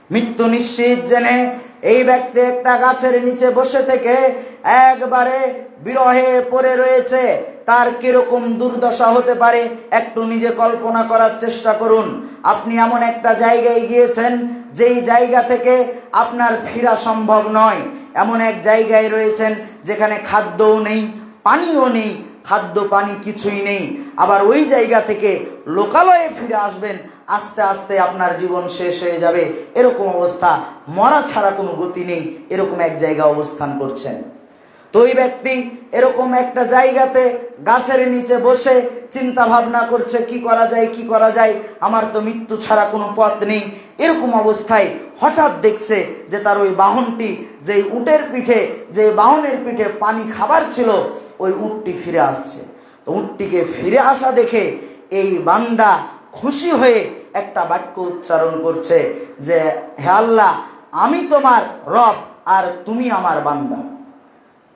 মৃত্যু নিশ্চিত জেনে এই ব্যক্তি একটা গাছের নিচে বসে থেকে একবারে বিরহে পড়ে রয়েছে। তার কিরকম দুর্দশা হতে পারে একটু নিজে কল্পনা করার চেষ্টা করুন। আপনি এমন একটা জায়গায় গিয়েছেন যেই জায়গা থেকে আপনার ফেরা সম্ভব নয়। এমন এক জায়গায় রয়েছেন যেখানে খাদ্যও নেই, পানিও নেই, খাদ্য পানি কিছুই নেই, আবার ওই জায়গা থেকে লোকালয়ে ফিরে আসবেন, আস্তে আস্তে আপনার জীবন শেষ হয়ে যাবে, এরকম অবস্থা, মরা ছাড়া কোনো গতি নেই, এরকম এক জায়গায় অবস্থান করছেন। তো ওই ব্যক্তি এরকম একটা জায়গাতে গাছের নিচে বসে চিন্তা ভাবনা করছে, কি করা যায়, কি করা যায়, আমার তো মৃত্যু ছাড়া কোনো পথ নেই। এরকম অবস্থায় হঠাৎ দেখছে যে তার ওই বাহনটি, যেই উটের পিঠে, যে বাহনের পিঠে পানি খাবার ছিল, ওই উটটি ফিরে আসছে। তো উটটিকে ফিরে আসা দেখে এই বান্দা খুশি হয়ে একটা বাক্য উচ্চারণ করছে যে, হে আল্লাহ, আমি তোমার রব আর তুমি আমার বান্দা।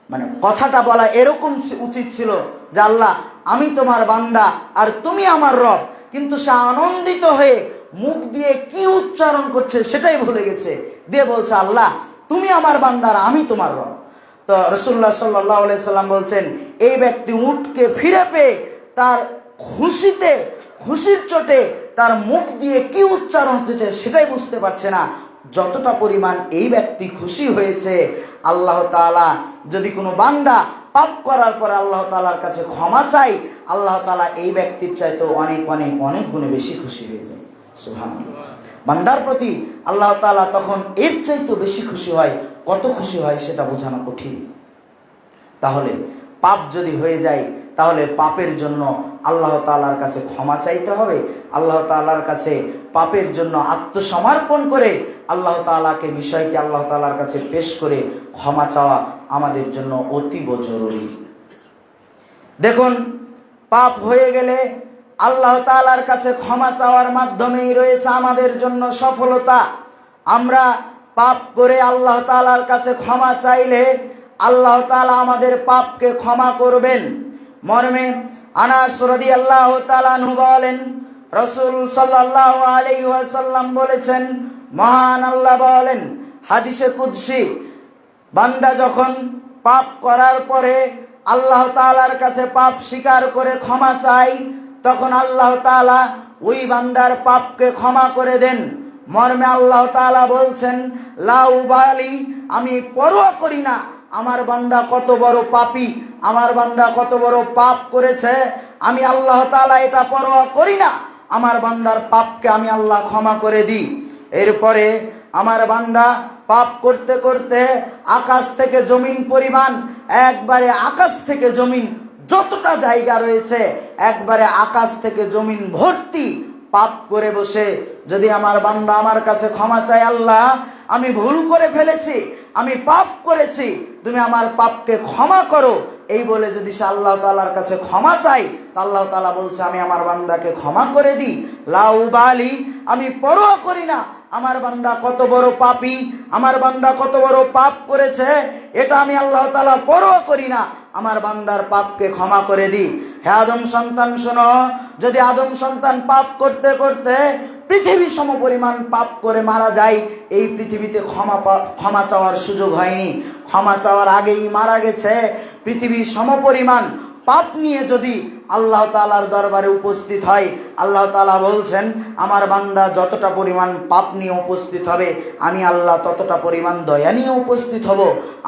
মানে কথাটা বলা এরকম উচিত ছিল যে, আল্লাহ, আমি তোমার বান্দা আর তুমি আমার রব, কিন্তু সে আনন্দিত হয়ে মুখ দিয়ে কি উচ্চারণ করছে সেটাই ভুলে গেছে, দিয়ে বলছে, আল্লাহ, তুমি আমার বান্দা আর আমি তোমার রব। তো রাসূলুল্লাহ সাল্লাল্লাহু আলাইহি সাল্লাম বলছেন, এই ব্যক্তি উটকে ফিরে পেয়ে তার খুশিতে, খুশির চোটে তার মুখ দিয়ে কি উচ্চারণ হচ্ছে সেটাই বুঝতে পারছে না। যতটা পরিমাণ এই ব্যক্তি খুশি হয়েছে, আল্লাহ তাআলা যদি কোনো বান্দা পাপ করার পর আল্লাহ তাআলার কাছে ক্ষমা চাই, আল্লাহ তাআলা এই ব্যক্তির চাইতে অনেক অনেক অনেক গুণে বেশি খুশি হয়ে যায়। সুবহানাল্লাহ। বান্দার প্রতি আল্লাহ তাআলা তখন এর চাইতে বেশি খুশি হয়। কত খুশি হয় সেটা বোঝানো কঠিন। তাহলে পাপ যদি হয়ে যায়, তাহলে পাপের জন্য আল্লাহ তাআলার কাছে ক্ষমা চাইতে হবে। আল্লাহ তাআলার কাছে পাপের জন্য আত্মসমর্পণ করে আল্লাহ তাআলাকে, বিষয়টি আল্লাহ তাআলার কাছে পেশ করে ক্ষমা চাওয়া আমাদের জন্য অতীব জরুরি। দেখুন, পাপ হয়ে গেলে আল্লাহ তাআলার কাছে ক্ষমা চাওয়ার মাধ্যমেই রয়েছে আমাদের জন্য সফলতা। আমরা পাপ করে আল্লাহ তাআলার কাছে ক্ষমা চাইলে আল্লাহ তাআলা আমাদের পাপকে ক্ষমা করবেন। মর্মে আনাস রাদিয়াল্লাহু তাআলা আনহু বলেন, রাসূল সাল্লাল্লাহু আলাইহি ওয়াসাল্লাম বলেছেন, মহান আল্লাহ বলেন হাদিসে কুদসি, বান্দা যখন পাপ করার পরে আল্লাহ তাআলার কাছে পাপ স্বীকার করে ক্ষমা চায়, তখন আল্লাহ তাআলা ওই বান্দার পাপকে ক্ষমা করে দেন। মর্মে আল্লাহ তাআলা বলছেন, লা উবালি, আমি পরোয়া করি না আমার বান্দা কত বড় পাপী, আমার বান্দা কত বড় পাপ করেছে, আমি আল্লাহ তাআলা এটা পরোয়া করি না, আমার বান্দার পাপকে আমি আল্লাহ ক্ষমা করে দিই। এরপরে আমার বান্দা পাপ করতে করতে আকাশ থেকে জমিন পরিমাণ, একবারে আকাশ থেকে জমিন যতটা জায়গা রয়েছে, একবারে আকাশ থেকে জমিন ভর্তি পাপ করে বসে যদি আমার বান্দা আমার কাছে ক্ষমা চায়, আল্লাহ, আমি ভুল করে ফেলেছি, আমি পাপ করেছি, তুমি আমার পাপকে ক্ষমা করো, এই বলে যদি সে আল্লাহ তাআলার কাছে ক্ষমা চাই, তা আল্লাহ তাআলা বলছে, আমি আমার বান্দাকে ক্ষমা করে দিই। লা উবালি, আমি পরোয়া করি না আমার বান্দা কত বড় পাপী, আমার বান্দা কত বড় পাপ করেছে, এটা আমি আল্লাহ তাআলা পরোয়া করি না, আমার বান্দার পাপকে ক্ষমা করে দিই। হে আদম সন্তান শোনো, যদি আদম সন্তান পাপ করতে করতে পৃথিবী সমপরিমাণ পাপ করে মারা যায়, এই পৃথিবীতে ক্ষমা চাওয়ার সুযোগ হয়নি, ক্ষমা চাওয়ার আগেই মারা গেছে, পৃথিবী সমপরিমাণ পাপ নিয়ে যদি আল্লাহ তাআলার দরবারে উপস্থিত হয়, আল্লাহ তাআলা বলছেন, আমার বান্দা যতটা পরিমাণ পাপ নিয়ে উপস্থিত হবে, আমি আল্লাহ ততটা পরিমাণ দয়া নিয়ে উপস্থিত হব।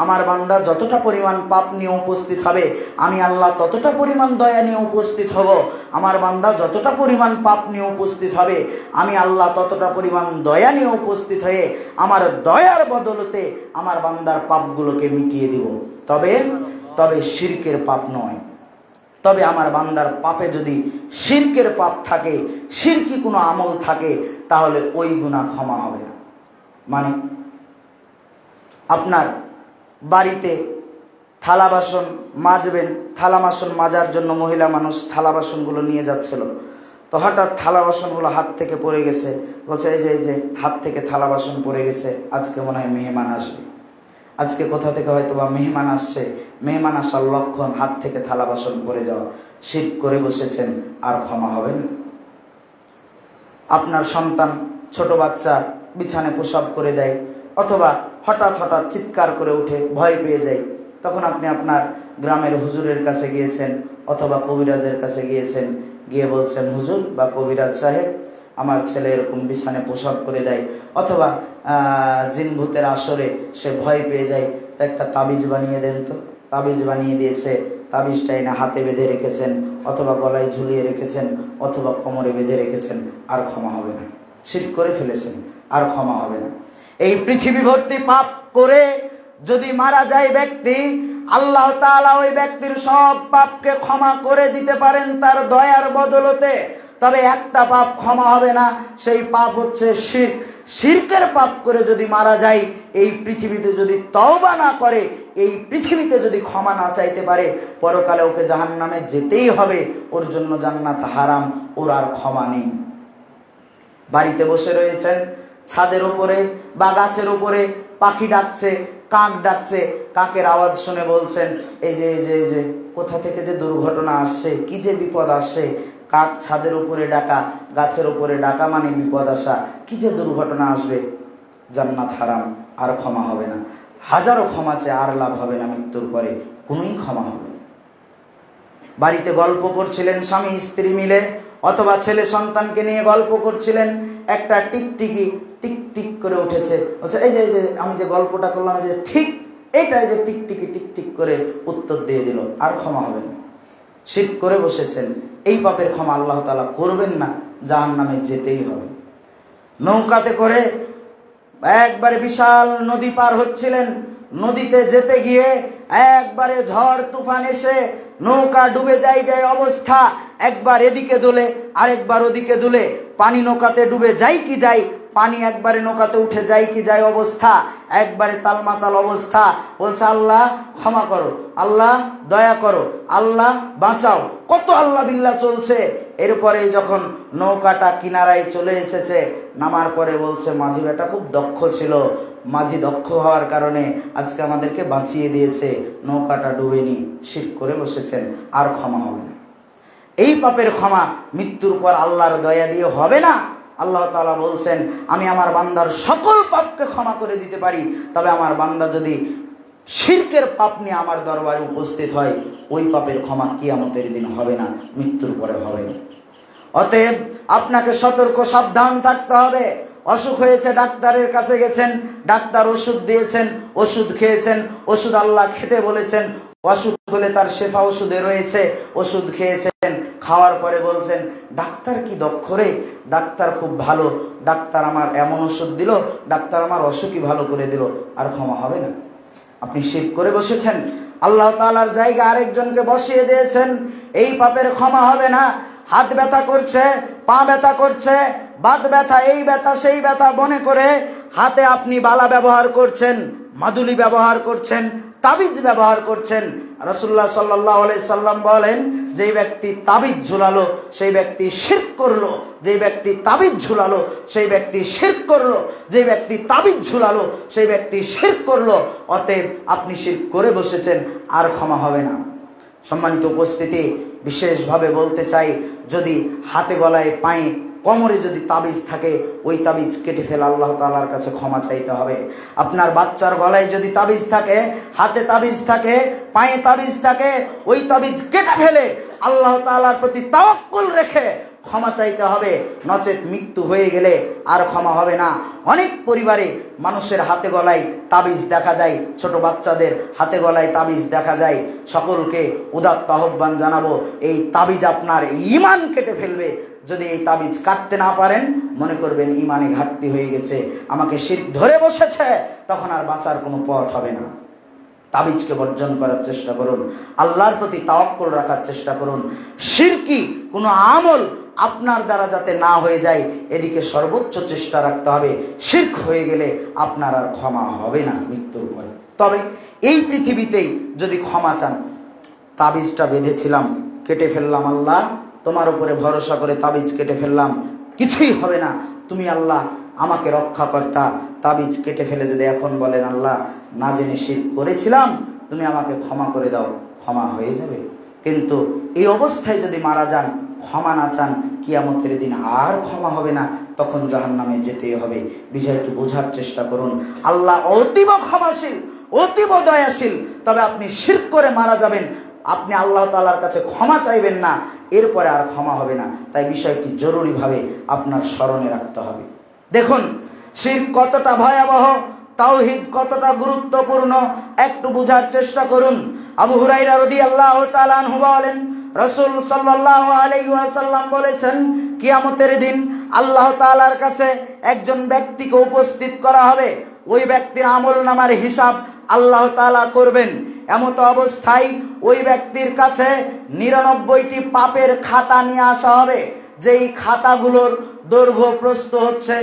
আমার বান্দা যতটা পরিমাণ পাপ নিয়ে উপস্থিত হবে, আমি আল্লাহ ততটা পরিমাণ দয়া নিয়ে উপস্থিত হব। আমার বান্দা যতটা পরিমাণ পাপ নিয়ে উপস্থিত হবে, আমি আল্লাহ ততটা পরিমাণ দয়া নিয়ে উপস্থিত হয়ে আমার দয়ার বদলতে আমার বান্দার পাপগুলোকে মিটিয়ে দিব। তবে শিরকের পাপ নয়। তবে আমার বান্দার পাপে যদি শিরকের পাপ থাকে, শিরকি কোনো আমল থাকে, তাহলে ওই গুনাহ ক্ষমা হবে না। মানে আপনার বাড়িতে থালা বাসন মাজবেন, থালা বাসন মাজার জন্য মহিলা মানুষ থালা বাসনগুলো নিয়ে যাচ্ছিল, তো হঠাৎ থালা বাসনগুলো হাত থেকে পড়ে গেছে, বলছে, এই যে হাত থেকে থালা বাসন পড়ে গেছে, আজকে মনে হয় মেহমান আসবে, আজকে কোথা থেকে হয়তো বা মেহমান আসছে, মেহমান আসার লক্ষণ হাত থেকে থালা বাসন পড়ে যাওয়া, শিরক করে বসেছেন, আর ক্ষমা হবে না। আপনার সন্তান, ছোট বাচ্চা বিছানায় প্রসাব করে দেয়, অথবা হঠাৎ হঠাৎ চিৎকার করে উঠে ভয় পেয়ে যায়, তখন আপনি আপনার গ্রামের হুজুরের কাছে গিয়েছেন অথবা কবিরাজের কাছে গিয়েছেন, গিয়ে বলছেন, হুজুর বা কবিরাজ সাহেব, আমার ছেলে এরকম বিছানায় প্রসাব করে দেয়, অথবা জিন ভূতের আসরে সে ভয় পেয়ে যায়, তা একটা তাবিজ বানিয়ে দেন তো। তাবিজ বানিয়ে দিয়েছে, তাবিজটা এনে হাতে বেঁধে রেখেছেন, অথবা গলায় ঝুলিয়ে রেখেছেন, অথবা কোমরে বেঁধে রেখেছেন, আর ক্ষমা হবে না। শিরক করে ফেলেছেন, আর ক্ষমা হবে না। এই পৃথিবী ভর্তি পাপ করে যদি মারা যায় ব্যক্তি, আল্লাহ তাআলা ওই ব্যক্তির সব পাপকে ক্ষমা করে দিতে পারেন তার দয়ার বদলতে। তবে একটা পাপ ক্ষমা হবে না, সেই পাপ হচ্ছে শিরক। শিরকের পাপ করে যদি মারা যায়, এই পৃথিবীতে যদি তওবা না করে, এই পৃথিবীতে যদি ক্ষমা না চাইতে পারে, পরকালে ওকে জাহান্নামে যেতেই হবে। ওর জন্য জান্নাত হারাম, ওর আর ক্ষমা নেই। বাড়িতে বসে রয়েছেন, ছাদের উপরে বা গাছের উপরে পাখি ডাকছে, কাক ডাকছে, কাকের আওয়াজ শুনে বলছেন এই যে এই যে এই যে কোথা থেকে যে দুর্ঘটনা আসছে, কি যে বিপদ আসছে। কাক ছাদের উপরে ডাকা, গাছের উপরে ডাকা মানে বিপদ আসা, কি যে দুর্ঘটনা আসবে। জান্নাত হারাম, আর ক্ষমা হবে না। হাজারো ক্ষমা চেয়ে আর লাভ হবে না, মৃত্যুর পরে কোনোই ক্ষমা হবে না। বাড়িতে গল্প করছিলেন স্বামী স্ত্রী মিলে, অথবা ছেলে সন্তানকে নিয়ে গল্প করছিলেন, একটা টিকটিকি টিক টিক করে উঠেছে, বলছে এই যে এই যে আমি যে গল্পটা করলাম, যে ঠিক এইটা, এই যে টিকটিকি টিক টিক করে উত্তর দিয়ে দিল, আর ক্ষমা হবে না। শিরক করে বসেছেন, এই পাপের ক্ষমা আল্লাহ তাআলা করবেন না, জাহান্নামে যেতেই হবে। নৌকাতে করে একবারে বিশাল নদী পার হচ্ছিলেন, নদীতে যেতে গিয়ে একবারে ঝড় তুফান এসে নৌকা ডুবে যায় অবস্থা। একবার এদিকে দুলে, আরেকবার ওদিকে দুলে, পানি নৌকাতে ডুবে যায় কি যায়, পানি একবারে নৌকাতে উঠে যায় কি যায় অবস্থা, একবারে তালমাতাল অবস্থা। বলছে আল্লাহ ক্ষমা করো, আল্লাহ দয়া করো, আল্লাহ বাঁচাও, কত আল্লাহ বিল্লাহ চলছে। এরপরে যখন নৌকাটা কিনারায় চলে এসেছে, নামার পরে বলছে মাঝি বেটা খুব দক্ষ ছিল, মাঝি দক্ষ হওয়ার কারণে আজকে আমাদেরকে বাঁচিয়ে দিয়েছে, নৌকাটা ডুবেনি। শিরক করে বসেছেন, আর ক্ষমা হবে না। এই পাপের ক্ষমা মৃত্যুর পর আল্লাহর দয়া দিয়ে হবে না। আল্লাহ তাআলা বলছেন আমি আমার বান্দার সকল পাপকে ক্ষমা করে দিতে পারি, তবে আমার বান্দা যদি শিরকের পাপ নিয়ে আমার দরবারে উপস্থিত হয়, ওই পাপের ক্ষমা কিয়ামতের দিন হবে না, মৃত্যুর পরে হবে না। অতএব আপনাকে সতর্ক সাবধান থাকতে হবে। অসুখ হয়েছে, ডাক্তারের কাছে গেছেন, ডাক্তার ওষুধ দিয়েছেন, ওষুধ খেয়েছেন, ওষুধ আল্লাহ খেতে বলেছেন, অসুখ হলে তার শেফা ওষুধে রয়েছে, ওষুধ খেয়েছেন, খাওয়ার পরে বলছেন ডাক্তার কি দক্ষ রে, ডাক্তার খুব ভালো, ডাক্তার আমার এমন ওষুধ দিল, ডাক্তার আমার অসুখই ভালো করে দিল, আর ক্ষমা হবে না। আপনি শিরক করে বসেছেন, আল্লাহ তাআলার জায়গা আরেকজনকে বসিয়ে দিয়েছেন, এই পাপের ক্ষমা হবে না। হাত ব্যথা করছে, পা ব্যথা করছে, বাত ব্যথা, এই ব্যথা সেই ব্যথা মনে করে হাতে আপনি বালা ব্যবহার করছেন, মাদুলি ব্যবহার করছেন, তাবিজ ব্যবহার করছেন। রাসূলুল্লাহ সাল্লাল্লাহু আলাইহি সাল্লাম বলেন যেই ব্যক্তি তাবিজ ঝুলালো সেই ব্যক্তি শিরক করলো, যেই ব্যক্তি তাবিজ ঝুলালো সেই ব্যক্তি শিরক করলো, যেই ব্যক্তি তাবিজ ঝুলালো সেই ব্যক্তি শিরক করলো। অতএব আপনি শিরক করে বসেছেন, আর ক্ষমা হবে না। সম্মানিত উপস্থিতি, বিশেষভাবে বলতে চাই, যদি হাতে গলায় পায়ে কোমরে যদি তাবিজ থাকে, ওই তাবিজ কেটে ফেলে আল্লাহ তাআলার কাছে ক্ষমা চাইতে হবে। আপনার বাচ্চার গলায় যদি তাবিজ থাকে, হাতে তাবিজ থাকে, পায়ে তাবিজ থাকে, ওই তাবিজ কেটে ফেলে আল্লাহ তাআলার প্রতি তাওয়াক্কুল রেখে ক্ষমা চাইতে হবে, নচেত মৃত্যু হয়ে গেলে আর ক্ষমা হবে না। অনেক পরিবারে মানুষের হাতে গলায় তাবিজ দেখা যায়, ছোট বাচ্চাদের হাতে গলায় তাবিজ দেখা যায়। সকলকে উদাত্ত আহ্বান জানাবো, এই তাবিজ আপনার ঈমান কেটে ফেলবে। যদি এই তাবিজ কাটতে না পারেন, মনে করবেন ঈমানে ঘাটতি হয়ে গেছে, আমাকে শিরক ধরে বসেছে, তখন আর বাঁচার কোনো পথ হবে না। তাবিজকে বর্জন করার চেষ্টা করুন, আল্লাহর প্রতি তাওয়াক্কুল রাখার চেষ্টা করুন। শিরকি কোনো আমল আপনার দ্বারা যাতে না হয়ে যায়, এদিকে সর্বোচ্চ চেষ্টা রাখতে হবে। শিরক হয়ে গেলে আপনার আর ক্ষমা হবে না মৃত্যুর পরে। তবে এই পৃথিবীতেই যদি ক্ষমা চান, তাবিজটা বেঁধেছিলাম, কেটে ফেললাম, আল্লাহ তোমার উপরে ভরসা করে তাবিজ কেটে ফেললাম, কিছুই হবে না, তুমি আল্লাহ আমাকে রক্ষা কর্তা। তাবিজ কেটে ফেলে যদি এখন বলেন আল্লাহ না জেনে শিরক করেছিলাম, তুমি আমাকে ক্ষমা করে দাও, ক্ষমা হয়ে যাবে। কিন্তু এই অবস্থায় যদি মারা যান, ক্ষমা না চান, কিয়ামতের দিন আর ক্ষমা হবে না, তখন জাহান্নামে যেতেই হবে। বিষয়টি বোঝার চেষ্টা করুন। আল্লাহ অতীব ক্ষমাশীল, অতীব দয়াশীল। তবে আপনি শিরক করে মারা যাবেন, আপনি আল্লাহ তাআলার কাছে ক্ষমা চাইবেন না, এরপরে আর ক্ষমা হবে না। তাই বিষয়টি জরুরিভাবে আপনার স্মরণে রাখতে হবে। দেখুন শিরক কতটা ভয়াবহ, তাওহীদ কতটা গুরুত্বপূর্ণ, একটু বোঝার চেষ্টা করুন। আবু হুরায়রা রাদিয়াল্লাহু তাআলা আনহু বলেন, রাসূল সাল্লাল্লাহু আলাইহি ওয়াসাল্লাম বলেছেন, কিয়ামতের দিন আল্লাহ তাআলার কাছে একজন ব্যক্তিকে উপস্থিত করা হবে। ওই ব্যক্তির আমলনামার হিসাব আল্লাহ তাআলা করবেন। এমত অবস্থায় ওই ব্যক্তির কাছে 99টি পাপের খাতা নিয়ে আসা হবে, যেই খাতাগুলোর দৈর্ঘ্য প্রস্থ হচ্ছে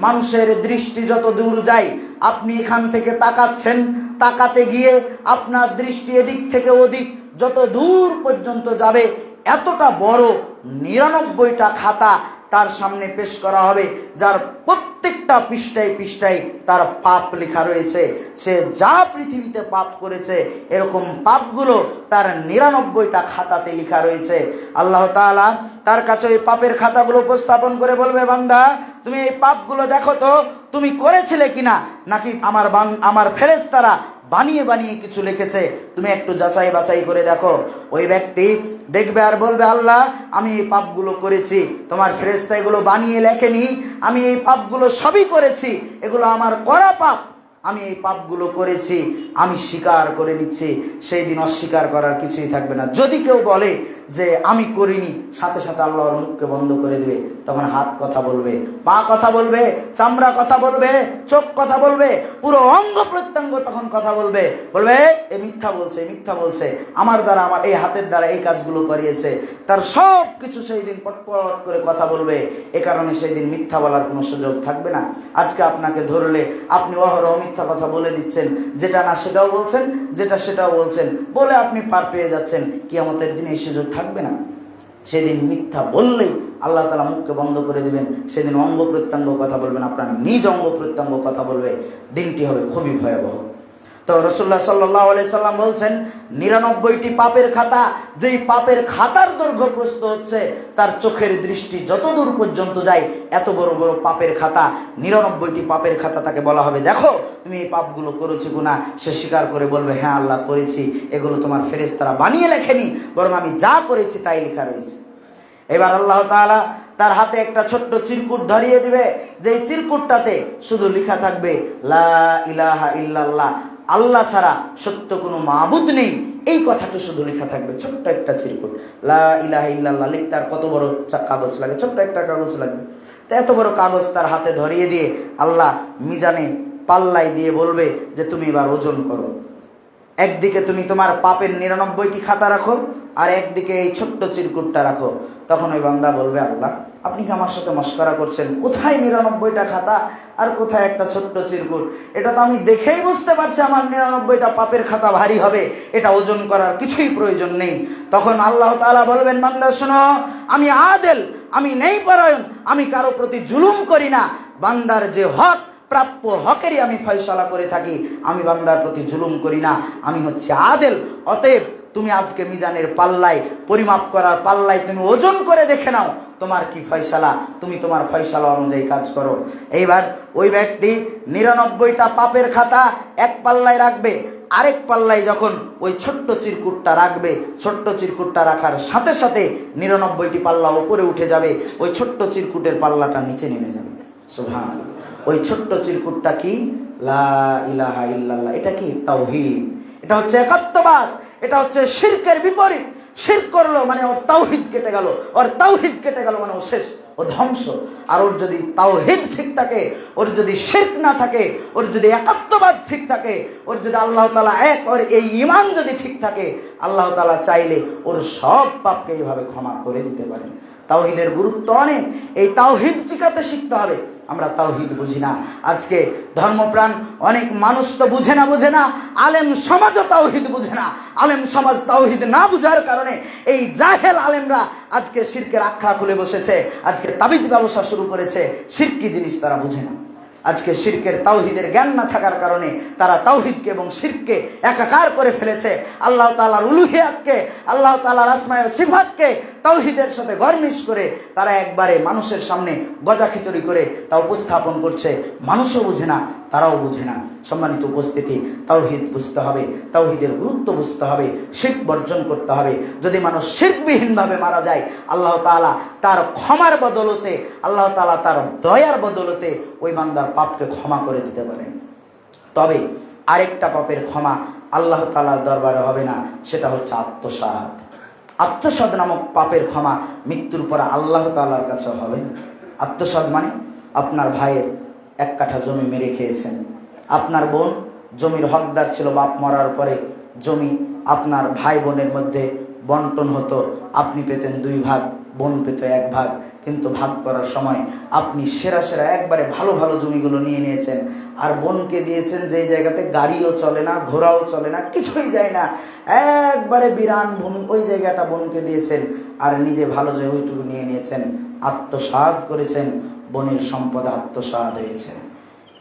মানুষের দৃষ্টি যত দূর যায়। আপনি এখান থেকে তাকাচ্ছেন, তাকাতে গিয়ে আপনার দৃষ্টি এদিক থেকে ওদিক যত দূর পর্যন্ত যাবে, এতটা বড় 99টা খাতা তার সামনে পেশ করা হবে, যার প্রত্যেকটা পৃষ্ঠায় পৃষ্ঠায় তার পাপ লেখা রয়েছে। সে যা পৃথিবীতে পাপ করেছে এরকম পাপগুলো তার 99টা খাতাতে লেখা রয়েছে। আল্লাহ তাআলা তার কাছে ওই পাপের খাতাগুলো উপস্থাপন করে বলবে, বান্দা তুমি এই পাপগুলো দেখো তো তুমি করেছিলে কিনা, নাকি আমার ফেরেশতারা বানিয়ে বানিয়ে কিছু লিখেছে, তুমি একটু যাচাই বাছাই করে দেখো। ওই ব্যক্তি দেখবে আর বলবে, আল্লাহ আমি এই পাপগুলো করেছি, তোমার ফেরেশতা এগুলো বানিয়ে লেখেনি, আমি এই পাপগুলো সবই করেছি, এগুলো আমার করা পাপ, আমি এই পাপগুলো করেছি, আমি স্বীকার করে নিচ্ছি। সেই দিন অস্বীকার করার কিছুই থাকবে না। যদি কেউ বলে যে আমি করিনি, সাথে সাথে আল্লাহর মুখকে বন্ধ করে দেবে। তখন হাত কথা বলবে, পা কথা বলবে, চামড়া কথা বলবে, চোখ কথা বলবে, পুরো অঙ্গ প্রত্যঙ্গ তখন কথা বলবে, বলবে এ মিথ্যা বলছে, মিথ্যা বলছে, আমার দ্বারা, আমার এই হাতের দ্বারা এই কাজগুলো করিয়েছে। তার সব কিছু সেই দিন পটপট করে কথা বলবে। এ কারণে সেই দিন মিথ্যা বলার কোনো সুযোগ থাকবে না। আজকে আপনাকে ধরলে আপনি অহরহ মিথ্যা কথা বলে দিচ্ছেন, যেটা না সেটাও বলছেন, যেটা সেটাও বলছেন, বলে আপনি পার পেয়ে যাচ্ছেন। কিয়ামতের দিনে এই সুযোগ থাকবে না। সেদিন মিথ্যা বললেই আল্লাহ তাআলা মুখকে বন্ধ করে দিবেন। সেদিন অঙ্গ প্রত্যঙ্গ কথা বলবেন, আপনার নিজ অঙ্গ প্রত্যঙ্গ কথা বলবে। দিনটি হবে খুবই ভয়াবহ। তো রাসূলুল্লাহ সাল্লাল্লাহু আলাইহি সাল্লাম বলছেন, 99টি পাপের খাতা, যেই পাপের খাতার দৈর্ঘ্য প্রস্থ হচ্ছে তার চোখের দৃষ্টি যত দূর পর্যন্ত যায়, এত বড় বড় পাপের খাতা, 99টি পাপের খাতা। তাকে বলা হবে, দেখো তুমি এই পাপগুলো করেছো গুনাহ। সে স্বীকার করে বলবে, হ্যাঁ আল্লাহ করেছি, এগুলো তোমার ফেরেশতারা বানিয়ে লেখেনি, বরং আমি যা করেছি তাই লেখা রয়েছে। এবার আল্লাহ তাআলা তার হাতে একটা ছোট্ট চিরকুট ধরিয়ে দিবে, যেই চিরকুটটাতে শুধু লেখা থাকবে লা ইলাহা ইল্লাল্লাহ, আল্লাহ ছাড়া সত্য কোনো মাবুদ নেই, এই কথাটা শুধু লেখা থাকবে। ছোট্ট একটা চিরকুট, লা ইলাহা ইল্লাল্লাহ লিখতে আর কত বড় কাগজ লাগে, ছোট্ট একটা কাগজ লাগবে। তো এত বড় কাগজ তার হাতে ধরিয়ে দিয়ে আল্লাহ মিজানে পাল্লাই দিয়ে বলবে যে তুমি এবার ওজন করো। একদিকে তুমি তোমার পাপের 99টি খাতা রাখো, আর একদিকে এই ছোট্ট চিরকুটটা রাখো। তখন ওই বান্দা বলবে, আল্লাহ আপনি কি আমার সাথে মশকরা করছেন? কোথায় 99টা খাতা আর কোথায় একটা ছোট্ট চিরকুট? এটা তো আমি দেখেই বুঝতে পারছি আমার 99টা পাপের খাতা ভারী হবে, এটা ওজন করার কিছুই প্রয়োজন নেই। তখন আল্লাহ তাআলা বলবেন, বান্দা শোনো, আমি আদেল, আমি ন্যায়পরায়ণ, আমি কারো প্রতি জুলুম করি না। বান্দার যে হক, প্রাপ্য হকেরই আমি ফয়সালা করে থাকি, আমি বান্দার প্রতি জুলুম করি না, আমি হচ্ছে আদেল। অতএব তুমি আজকে মিজানের পাল্লায়, পরিমাপ করার পাল্লায় তুমি ওজন করে দেখে নাও তোমার কি ফয়সালা, তুমি তোমার ফয়সালা অনুযায়ী কাজ করো। এইবার ওই ব্যক্তি 99টা পাপের খাতা এক পাল্লায় রাখবে, আরেক পাল্লায় যখন ওই ছোট্ট চিরকুটটা রাখবে, ছোট্ট চিরকুটটা রাখার সাথে সাথে 99টি পাল্লা উপরে উঠে যাবে, ওই ছোট্ট চিরকুটের পাল্লাটা নিচে নেমে যাবে। সুবহানাল্লাহ। ওই ছোট্ট চিরকুটটা কি? লা ইলাহা ইল্লাল্লাহ। এটা কি? তাওহীদ। এটা হচ্ছে একাত্মবাদ, এটা হচ্ছে শিরকের বিপরীত। শিরক করলো মানে ওর তাওহীদ কেটে গেল, ওর তাওহীদ কেটে গেল মানে ও শেষ, ও ধ্বংস। আর ওর যদি তাওহীদ ঠিক থাকে, ওর যদি শিরক না থাকে, ওর যদি একাত্মবাদ ঠিক থাকে, ওর যদি আল্লাহ তাআলা এক, ওর এই ঈমান যদি ঠিক থাকে, আল্লাহ তাআলা চাইলে ওর সব পাপকে এইভাবে ক্ষমা করে দিতে পারেন। তাওহীদের গুরুত্ব অনেক, এই তাওহীদ টিকাতে শিখতে হবে। আমরা তাওহীদ বুঝি না। আজকে ধর্মপ্রাণ অনেক মানুষ তো বুঝে না, আলেম সমাজও তাওহীদ বুঝে না। আলেম সমাজ তাওহীদ না বুঝার কারণে এই জাহেল আলেমরা আজকে শিরকের আখড়া খুলে বসেছে, আজকে তাবিজ ব্যবসা শুরু করেছে। শিরক কি জিনিস তারা বুঝে না। আজকে শিরকের তাওহীদের জ্ঞান না থাকার কারণে তারা তাওহীদকে এবং শিরককে একাকার করে ফেলেছে। আল্লাহ তাআলার উলুহিয়াতকে, আল্লাহ তাআলার আসমা ও সিফাতকে তাওহীদের সাথে গরমিশ করে তারা একবারে মানুষের সামনে গজা খিচুড়ি করে তা উপস্থাপন করছে। মানুষও বুঝে না, তারাও বুঝে না। সম্মানিত উপস্থিতি, তাওহীদ বুঝতে হবে, তাওহীদের গুরুত্ব বুঝতে হবে, শিরক বর্জন করতে হবে। যদি মানুষ শিরকবিহীনভাবে মারা যায়, আল্লাহ তাআলা তার ক্ষমার বদলতে, আল্লাহ তাআলা তার দয়ার বদলতে ওই বান্দার পাপকে ক্ষমা করে দিতে পারেন। তবে আরেকটা পাপের ক্ষমা আল্লাহ তাআলার দরবারে হবে না, সেটা হচ্ছে আত্মসাৎ। আত্মসাৎ নামক পাপের ক্ষমা মৃত্যুর পর আল্লাহ তাআলার কাছে হবে না। আত্মসাৎ মানে আপনার ভাইয়ের 1 কাঠা জমি মেরে খেয়েছেন, আপনার বোন জমির হকদার ছিল, বাপ মরার পরে জমি আপনার ভাই বোনের মধ্যে বন্টন হতো, আপনি পেতেন 2 ভাগ, বোন পেত 1 ভাগ, কিন্তু ভাগ করার সময় আপনি সেরা সেরা একবারে ভালো ভালো জমিগুলো নিয়ে নিয়েছেন, আর বোনকে দিয়েছেন যেই জায়গাতে গাড়িও চলে না, ঘোড়াও চলে না, কিছুই যায় না, একবারে বিরান ভূমি, ওই জায়গাটা বোনকে দিয়েছেন, আর নিজে ভালো যে ওইটুকু নিয়ে নিয়েছেন, আত্মসাৎ করেছেন, বোনের সম্পদ আত্মসাৎ হয়েছে।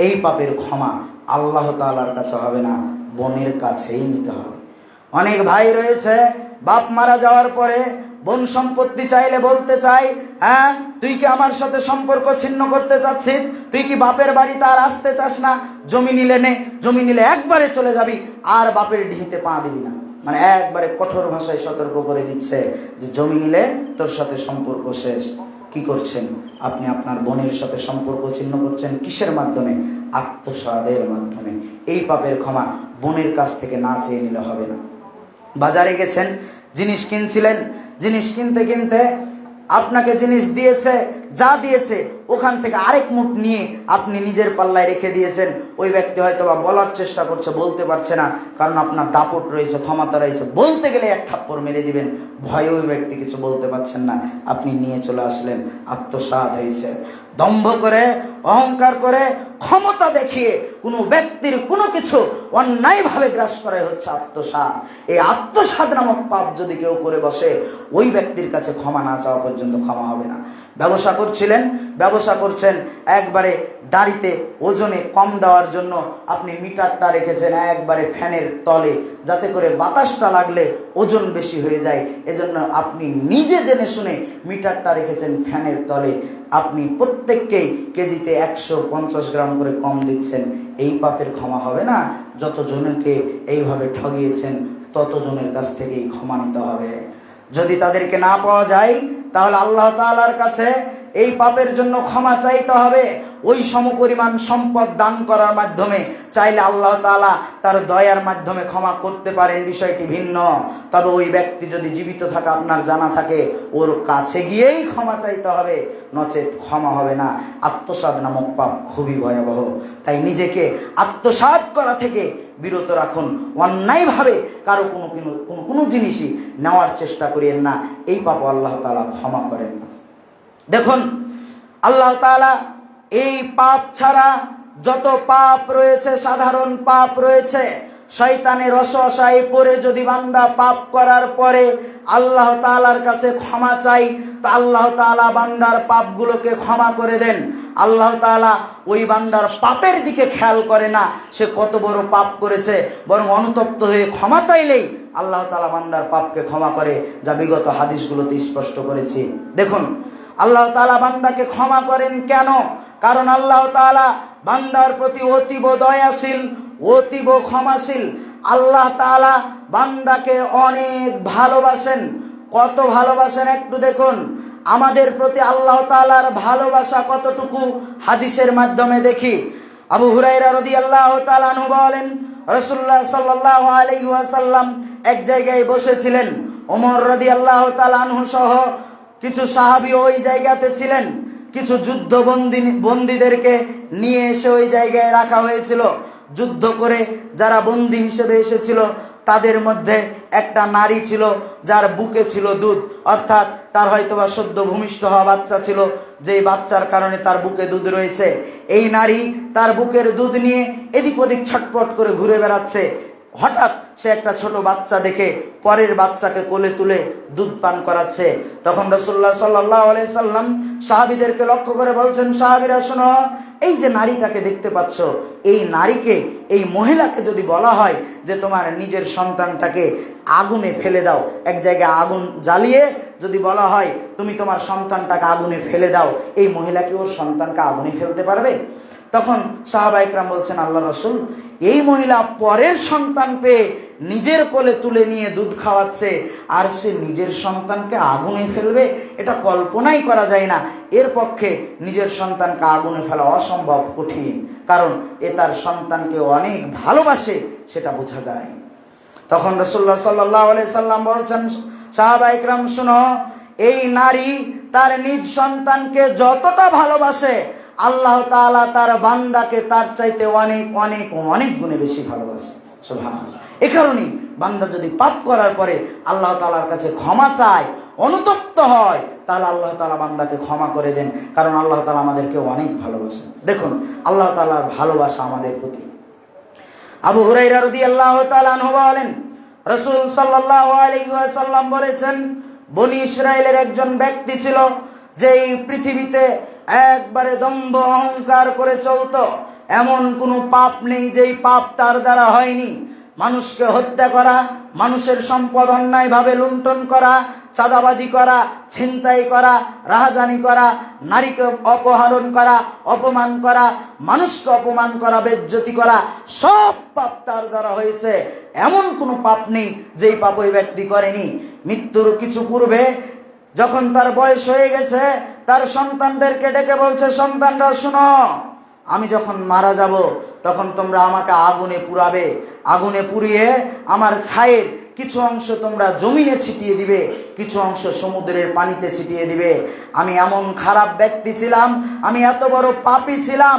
এই পাপের ক্ষমা আল্লাহ তাআলার কাছে হবে না, বোনের কাছেই নিতে হবে। অনেক ভাই রয়েছে বাপ মারা যাওয়ার পরে বোন সম্পত্তি চাইলে বলতে চাই, হ্যাঁ তুই কি আমার সাথে সম্পর্ক ছিন্ন করতে চাচ্ছিস, তুই কি বাপের বাড়িতে আর আসতে চাস না, জমি নিলে নে, জমি নিলে একবারে চলে যাবি, আর বাপের ঢিতে পা দিবি না। মানে একবারে কঠোর ভাষায় সতর্ক করে দিচ্ছে যে জমি নিলে তোর সাথে সম্পর্ক শেষ। কি করছেন আপনি? আপনার বোনের সাথে সম্পর্ক ছিন্ন করছেন কিসের মাধ্যমে? আত্মসাদের মাধ্যমে। এই পাপের ক্ষমা বোনের কাছ থেকে না চেয়ে নিলে হবে না। বাজারে গেছেন, জিনিস কিনছিলেন, জিনিস কিনতে কিনতে আপনাকে জিনিস দিয়েছে, যা দিয়েছে ওখান থেকে আরেক মুঠ নিয়ে আপনি নিজের পাল্লায় রেখে দিয়েছেন। ওই ব্যক্তি হয়তো বা বলার চেষ্টা করছে, বলতে পারছে না, কারণ আপনার দাপট রয়েছে, ক্ষমতা রয়েছে, বলতে গেলে 1 থাপ্পড় মেরে দিবেন, ভয়ে ওই ব্যক্তি কিছু বলতে পারছেন না, আপনি নিয়ে চলে আসলেন, আত্মসাৎ হয়েছে। দম্ভ করে, অহংকার করে, ক্ষমতা দেখিয়ে কোনো ব্যক্তির কোনো কিছু অন্যায়ভাবে গ্রাস করাই হচ্ছে আত্মসাৎ। এই আত্মসাৎ নামক পাপ যদি কেউ করে বসে, ওই ব্যক্তির কাছে ক্ষমা না চাওয়া পর্যন্ত ক্ষমা হবে না। ব্যবসা করছিলেন, ব্যবসা করছেন, একবারে দাড়িতে ওজনে কম দেওয়ার জন্য আপনি মিটারটা রেখেছেন একবারে ফ্যানের তলে, যাতে করে বাতাসটা লাগলে ওজন বেশি হয়ে যায়, এজন্য আপনি নিজে জেনে শুনে মিটারটা রেখেছেন ফ্যানের তলে, আপনি প্রত্যেককেই কেজিতে 150 গ্রাম করে কম দিচ্ছেন। এই পাপের ক্ষমা হবে না? যতজনকে এইভাবে ঠগিয়েছেন ততজনের কাছ থেকেই ক্ষমা নিতে হবে। যদি তাদেরকে না পাওয়া যায় তাহলে আল্লাহ তাআলার কাছে এই পাপের জন্য ক্ষমা চাইতে হবে। ওই সমপরিমাণ সম্পদ দান করার মাধ্যমে চাইলে আল্লাহ তাআলা তার দয়ার মাধ্যমে ক্ষমা করতে পারেন, বিষয়টি ভিন্ন। তবে ওই ব্যক্তি যদি জীবিত থাকা আপনার জানা থাকে, ওর কাছে গিয়েই ক্ষমা চাইতে হবে, নচেত ক্ষমা হবে না। আত্মসাৎ নামক পাপ খুবই ভয়াবহ। তাই নিজেকে আত্মসাৎ করা থেকে বিরত রাখুন। অন্যায়ভাবে কারো কোনো জিনিসই নেওয়ার চেষ্টা করিয়েন না। এই পাপ আল্লাহ তাআলা ক্ষমা করেন না। দেখুন, আল্লাহ তাআলা এই পাপ ছাড়া যত পাপ রয়েছে, সাধারণ পাপ রয়েছে, শয়তানের ওয়াসওয়াসায় পড়ে যদি বান্দা পাপ করার পরে আল্লাহ তাআলার কাছে ক্ষমা চাই, তা আল্লাহ তাআলা বান্দার পাপগুলোকে ক্ষমা করে দেন। আল্লাহ তাআলা ওই বান্দার পাপের দিকে খেয়াল করে না সে কত বড় পাপ করেছে, বরং অনুতপ্ত হয়ে ক্ষমা চাইলেই আল্লাহ তাআলা বান্দার পাপকে ক্ষমা করে, যা বিগত হাদিসগুলোতে স্পষ্ট করেছি। দেখুন, আল্লাহ তাআলা বান্দাকে ক্ষমা করেন কেন? কারণ আল্লাহ তাআলা বান্দার প্রতি অতীব দয়াশীল, অতীব ক্ষমাশীল। আল্লাহ তাআলা বান্দাকে অনেক ভালোবাসেন। কত ভালোবাসেন একটু দেখুন। আমাদের প্রতি আল্লাহ তাআলার ভালোবাসা কতটুকু হাদিসের মাধ্যমে দেখি। আবু হুরায়রা রাদিয়াল্লাহু তাআলা আনহু বলেন, রাসূলুল্লাহ সাল্লাল্লাহু আলাইহি ওয়াসাল্লাম এক জায়গায় বসেছিলেন। ওমর রাদিয়াল্লাহু তাআলা আনহু সহ কিছু সাহাবী ওই জায়গাতে ছিলেন। কিছু বন্দীদেরকে নিয়ে এসে ওই জায়গায় রাখা হয়েছিল। যুদ্ধ করে যারা বন্দী হিসেবে এসেছিল তাদের মধ্যে একটা নারী ছিল যার বুকে ছিল দুধ, অর্থাৎ তার হয়তোবা সদ্য ভূমিষ্ঠ হওয়া বাচ্চা ছিল, যেই বাচ্চার কারণে তার বুকে দুধ রয়েছে। এই নারী তার বুকের দুধ নিয়ে এদিক ওদিক ছটপট করে ঘুরে বেড়াচ্ছে। হঠাৎ সে একটা ছোট বাচ্চা দেখে পরের বাচ্চাকে কোলে তুলে দুধ পান করাচ্ছে। তখন রাসূলুল্লাহ সাল্লাল্লাহু আলাইহি সাল্লাম সাহাবীদেরকে লক্ষ্য করে বলছেন, সাহাবীরা শোনো, এই যে নারীটাকে দেখতে পাচ্ছ, এই নারীকে, এই মহিলাকে যদি বলা হয় যে তোমার নিজের সন্তানটাকে আগুনে ফেলে দাও, এক জায়গায় আগুন জ্বালিয়ে যদি বলা হয় তুমি তোমার সন্তানটাকে আগুনে ফেলে দাও, এই মহিলা কি ওর সন্তানকে আগুনে ফেলতে পারবে? তখন সাহাবা ইকরাম বলছেন, আল্লাহ রাসূল, এই মহিলা পরের সন্তান পেয়ে নিজের কোলে তুলে নিয়ে দুধ খাওয়াচ্ছে, আর সে নিজের সন্তানকে আগুনে ফেলবে, এটা কল্পনাই করা যায় না। এর পক্ষে নিজের সন্তানকে আগুনে ফেলা অসম্ভব, কঠিন, কারণ এ তার সন্তানকে অনেক ভালোবাসে, সেটা বোঝা যায়। তখন রাসূলুল্লাহ সাল্লাল্লাহু আলাইহি সাল্লাম বলছেন, সাহাবা ইকরাম শুনো, এই নারী তার নিজ সন্তানকে যতটা ভালোবাসে, আল্লাহ তাআলা তার বান্দাকে তার চাইতে অনেক অনেক অনেক গুণে বেশি ভালোবাসে। সুবহানাল্লাহ। এই কারণেই বান্দা যদি পাপ করার পরে আল্লাহ তাআলার কাছে ক্ষমা চায়, অনুতপ্ত হয়, তাহলে আল্লাহ তাআলা বান্দাকে ক্ষমা করে দেন, কারণ আল্লাহ তাআলা আমাদেরকে অনেক ভালোবাসেন। দেখুন আল্লাহ তাআলার ভালোবাসা আমাদের প্রতি। আবু হুরায়রা রাদিয়াল্লাহু তাআলা আনহু বলেন, রাসূল সাল্লাল্লাহু আলাইহি ওয়াসাল্লাম বলেছেন, বনি ইসরায়েলের একজন ব্যক্তি ছিল, যেই পৃথিবীতে একবারে দম্ভ অহংকার করে চলতো। এমন কোনো পাপ নেই যেই পাপ তার দ্বারা হয়নি। মানুষকে হত্যা করা, মানুষের সম্পদ অন্যায়ভাবে লুণ্ঠন করা, চাঁদাবাজি করা, ছিনতাই করা, রাহাজানি করা, নারীকে অপহরণ করা, অপমান করা, মানুষকে অপমান করা, বেজ্জতি করা, সব পাপ তার দ্বারা হয়েছে। এমন কোনো পাপ নেই যেই পাপ ওই ব্যক্তি করেনি। মৃত্যুর কিছু পূর্বে যখন তার বয়স হয়ে গেছে, তার সন্তানদেরকে ডেকে বলছে, সন্তানরা শোনো, আমি যখন মারা যাব তখন তোমরা আমাকে আগুনে পুড়াবে, আগুনে পুড়িয়ে আমার ছায়ের কিছু অংশ তোমরা জমিনে ছিটিয়ে দিবে, কিছু অংশ সমুদ্রের পানিতে ছিটিয়ে দিবে। আমি এমন খারাপ ব্যক্তি ছিলাম, আমি এত বড় পাপী ছিলাম,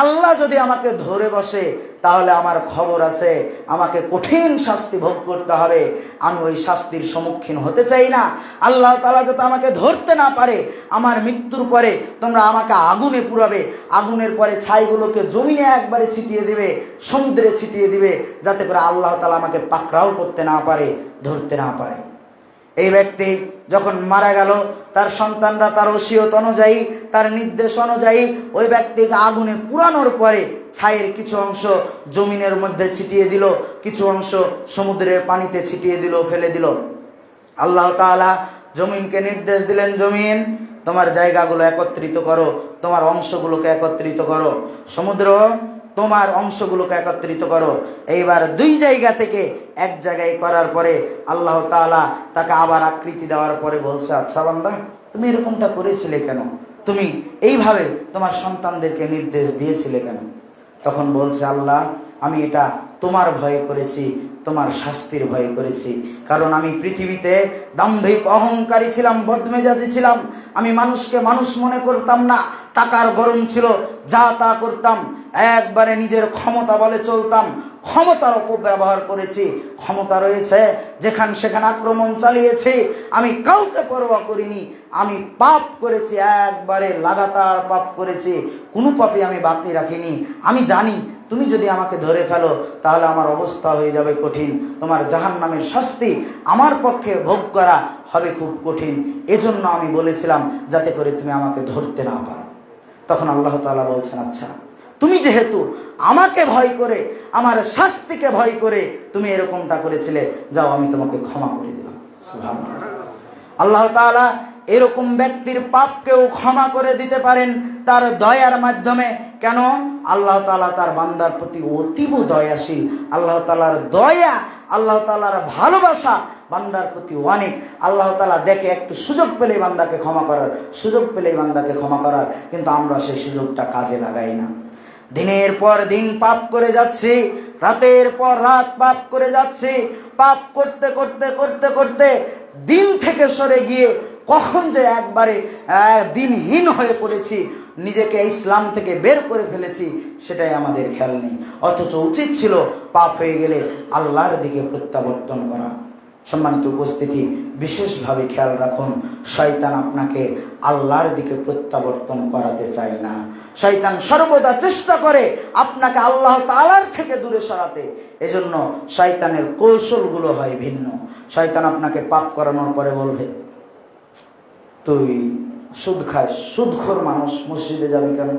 আল্লাহ যদি আমাকে ধরে বসে তাহলে আমার খবর আছে, আমাকে কঠিন শাস্তি ভোগ করতে হবে। আমি ওই শাস্তির সম্মুখীন হতে চাই না। আল্লাহ তাআলা যাতে আমাকে ধরতে না পারে, আমার মৃত্যুর পরে তোমরা আমাকে আগুনে পুড়াবে, আগুনের পরে ছাইগুলোকে জমিনে একবারে ছিটিয়ে দিবে, সমুদ্রে ছিটিয়ে দিবে, যাতে করে আল্লাহ তাআলা আমাকে পাকড়াও করতে না পারে, ধরতে না পারে। এই ব্যক্তি যখন মারা গেল, তার সন্তানরা তার ওসিয়ত অনুযায়ী, তার নির্দেশ অনুযায়ী ওই ব্যক্তিকে আগুনে পুরানোর পরে ছাইয়ের কিছু অংশ জমিনের মধ্যে ছিটিয়ে দিল, কিছু অংশ সমুদ্রের পানিতে ছিটিয়ে দিল, ফেলে দিল। আল্লাহ তাআলা জমিনকে নির্দেশ দিলেন, জমিন তোমার জায়গাগুলো একত্রিত করো, তোমার অংশগুলোকে একত্রিত করো, সমুদ্র তোমার অংশগুলোকে একত্রিত করো। এইবার দুই জায়গা থেকে এক জায়গায় করার পরে আল্লাহ তাআলা তাকে আবার আকৃতি দেওয়ার পরে বলছে, আচ্ছা বান্দা, তুমি এরকমটা করেছিলে কেন? তুমি এইভাবে তোমার সন্তানদেরকে নির্দেশ দিয়েছিলে কেন? তখন বলছে, আল্লাহ, আমি এটা তোমার ভয়ে করেছি, তোমার শাস্তির ভয়ে করেছি। কারণ আমি পৃথিবীতে দাম্ভিক অহংকারী ছিলাম, বদমেজাজি ছিলাম। আমি মানুষকে মানুষ মনে করতাম না, টাকার গরম ছিল, যা তা করতাম, একবারে নিজের ক্ষমতা বলে চলতাম, ক্ষমতার অপব্যবহার করেছি। ক্ষমতা রয়েছে, যেখানে সেখানে আক্রমণ চালিয়েছি, আমি কাউকে পরোয়া করিনি। আমি পাপ করেছি, একবারে লাগাতার পাপ করেছি, কোনো পাপই আমি বাকি রাখিনি। আমি জানি তুমি যদি আমাকে ধরে ফেলো তাহলে আমার অবস্থা হয়ে যাবে কঠিন, তোমার জাহান্নামের শাস্তি আমার পক্ষে ভোগ করা হবে খুব কঠিন। এজন্য আমি বলেছিলাম যাতে করে তুমি আমাকে ধরতে না পারো। তখন আল্লাহ তাআলা বলছেন, আচ্ছা, তুমি যেহেতু আমাকে ভয় করে, আমার শাস্তিকে ভয় করে তুমি এরকমটা করেছিলে, যাও আমি তোমাকে ক্ষমা করে দিলাম। সুবহানাল্লাহ। আল্লাহ তাআলা এরকম ব্যক্তির পাপকেও ক্ষমা করে দিতে পারেন তার দয়ার মাধ্যমে। কেন? আল্লাহ তাআলা তার বান্দার প্রতি অতীব দয়াশীল। আল্লাহ তাআলার দয়া, আল্লাহ তাআলার ভালোবাসা বান্দার প্রতি অনেক। আল্লাহ তাআলা দেখে একটু সুযোগ পেলেই বান্দাকে ক্ষমা করার, সুযোগ পেলেই বান্দাকে ক্ষমা করার, কিন্তু আমরা সেই সুযোগটা কাজে লাগাই না। দিনের পর দিন পাপ করে যাচ্ছি, রাতের পর রাত পাপ করে যাচ্ছি, পাপ করতে করতে করতে করতে দিন থেকে সরে গিয়ে কখন যে একবারে দিনহীন হয়ে পড়েছি, নিজেকে ইসলাম থেকে বের করে ফেলেছি, সেটাই আমাদের খেয়াল নেই। অথচ উচিত ছিল পাপ হয়ে গেলে আল্লাহর দিকে প্রত্যাবর্তন করা। সম্মানিত উপস্থিতি, বিশেষভাবে খেয়াল রাখুন, শয়তান আপনাকে আল্লাহর দিকে প্রত্যাবর্তন করাতে চায় না। শয়তান সর্বদা চেষ্টা করে আপনাকে আল্লাহ তাআলার থেকে দূরে সরাতে। এজন্য শয়তানের কৌশলগুলো হয় ভিন্ন। শয়তান আপনাকে পাপ করানোর পরে বলবে, তুই সুদ খাস, সুদখোর মানুষ, মসজিদে যাবি কেন?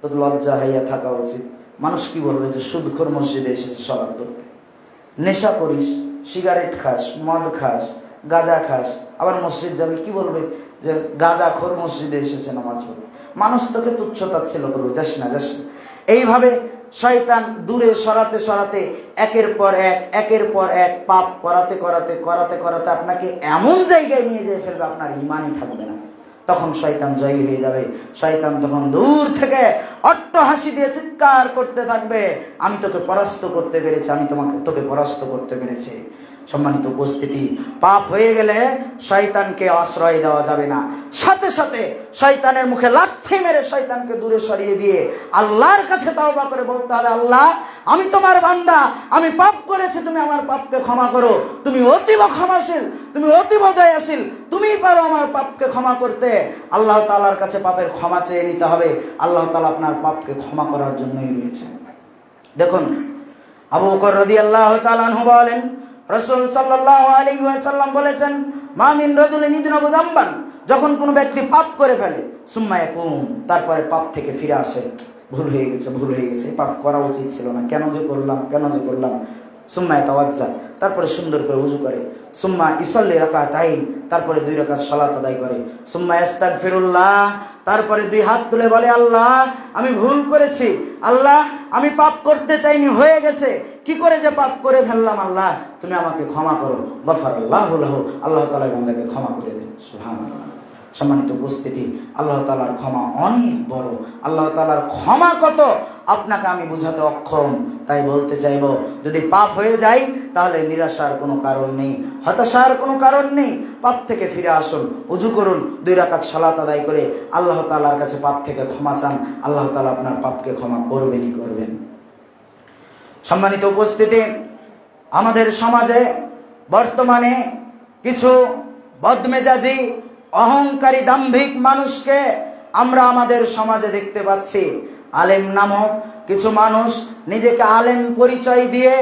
তোর লজ্জা হইয়া থাকা উচিত। মানুষ কি বলবে যে সুদখোর মসজিদে এসেছে সালাত পড়তে। নেশা করিস, সিগারেট খাস, মদ খাস, গাঁজা খাস, আবার মসজিদ যাবে, কি বলবে যে গাঁজাখোর মসজিদে এসেছে নামাজ পড়তে। মানুষ তোকে তুচ্ছ তাচ্ছিল্য করবে, যাস না, যাস না। এইভাবে শয়তান দূরে সরাতে সরাতে একের পর এক পাপ করাতে করাতে করাতে করাতে আপনাকে এমন জায়গায় নিয়ে যেয়ে ফেলবে আপনার ঈমানই থাকবে না। তখন শয়তান জয়ী হয়ে যাবে। শয়তান তখন দূর থেকে অট্টহাসি দিয়ে চিৎকার করতে থাকবে, আমি তোকে পরাস্ত করতে পেরেছি, আমি তোকে পরাস্ত করতে পেরেছি। সম্মানিত উপস্থিতি, পাপ হয়ে গেলে শয়তানকে আশ্রয় দেওয়া যাবে না। সাথে সাথে শয়তানের মুখে লাথি মেরে শয়তানকে দূরে সরিয়ে দিয়ে আল্লাহর কাছে তওবা করে বলতে হবে, আল্লাহ আমি তোমার বান্দা, আমি পাপ করেছি, তুমি আমার পাপকে ক্ষমা করো। তুমি অতীব ক্ষমাশীল, তুমি অতীব দয়াশীল, তুমিই পারো আমার পাপকে ক্ষমা করতে। আল্লাহ তাআলার কাছে পাপের ক্ষমা চেয়ে নিতে হবে। আল্লাহ তাআলা আপনার পাপকে ক্ষমা করার জন্যই রয়েছে। দেখুন, আবু বকর রাদিয়াল্লাহু তাআলা আনহু বলেন, রাসূল সাল্লাল্লাহু আলাইহি ওয়াসাল্লাম বলেছেন, মা মিন রাজুলিন ইযনাবু যামবান, যখন কোনো ব্যক্তি পাপ করে ফেলে, সুম্মা ইয়াকুম, তারপরে পাপ থেকে ফিরে আসে, ভুল হয়ে গেছে, পাপ করা উচিত ছিল না, কেন যে করলাম। সুম্মা ইয়াতাওয়াজ্জা, তারপরে সুন্দর করে ওযু করে। সুম্মা ইসাল্লি রাকাতাইন, তারপরে 2 রাকাত সালাত আদায় করে। সুম্মা ইস্তাগফিরুল্লাহ, তারপরে 2 হাত তুলে বলে, আল্লাহ আমি ভুল করেছি, আল্লাহ আমি পাপ করতে চাইনি, হয়ে গেছে, কি করে যে পাপ করে ফেললাম, আল্লাহ তুমি আমাকে ক্ষমা করো। গফারাল্লাহু লাহু, আল্লাহ তাআলা বান্দাকে ক্ষমা করে দেন। সুবহানাল্লাহ। সম্মানিত উপস্থিতি, আল্লাহ তাআলার ক্ষমা অনেক বড়। আল্লাহ তাআলার ক্ষমা কত আপনাকে আমি বোঝাতে অক্ষম। তাই বলতে চাইব, যদি পাপ হয়ে যায় তাহলে নিরাশার কোনো কারণ নেই, হতাশার কোনো কারণ নেই। পাপ থেকে ফিরে আসুন, ওযু করুন, 2 রাকাত সালাত আদায় করে আল্লাহ তাআলার কাছে পাপ থেকে ক্ষমা চান। আল্লাহ তাআলা আপনার পাপকে ক্ষমা করবেন। সম্মানিত উপস্থিতি, আমাদের সমাজে বর্তমানে কিছু বদমেজাজি, অহংকারী, দাম্ভিক মানুষকে আমরা আমাদের সমাজে দেখতে পাচ্ছি। আলেম নামক কিছু মানুষ নিজেকে আলেম পরিচয় দিয়ে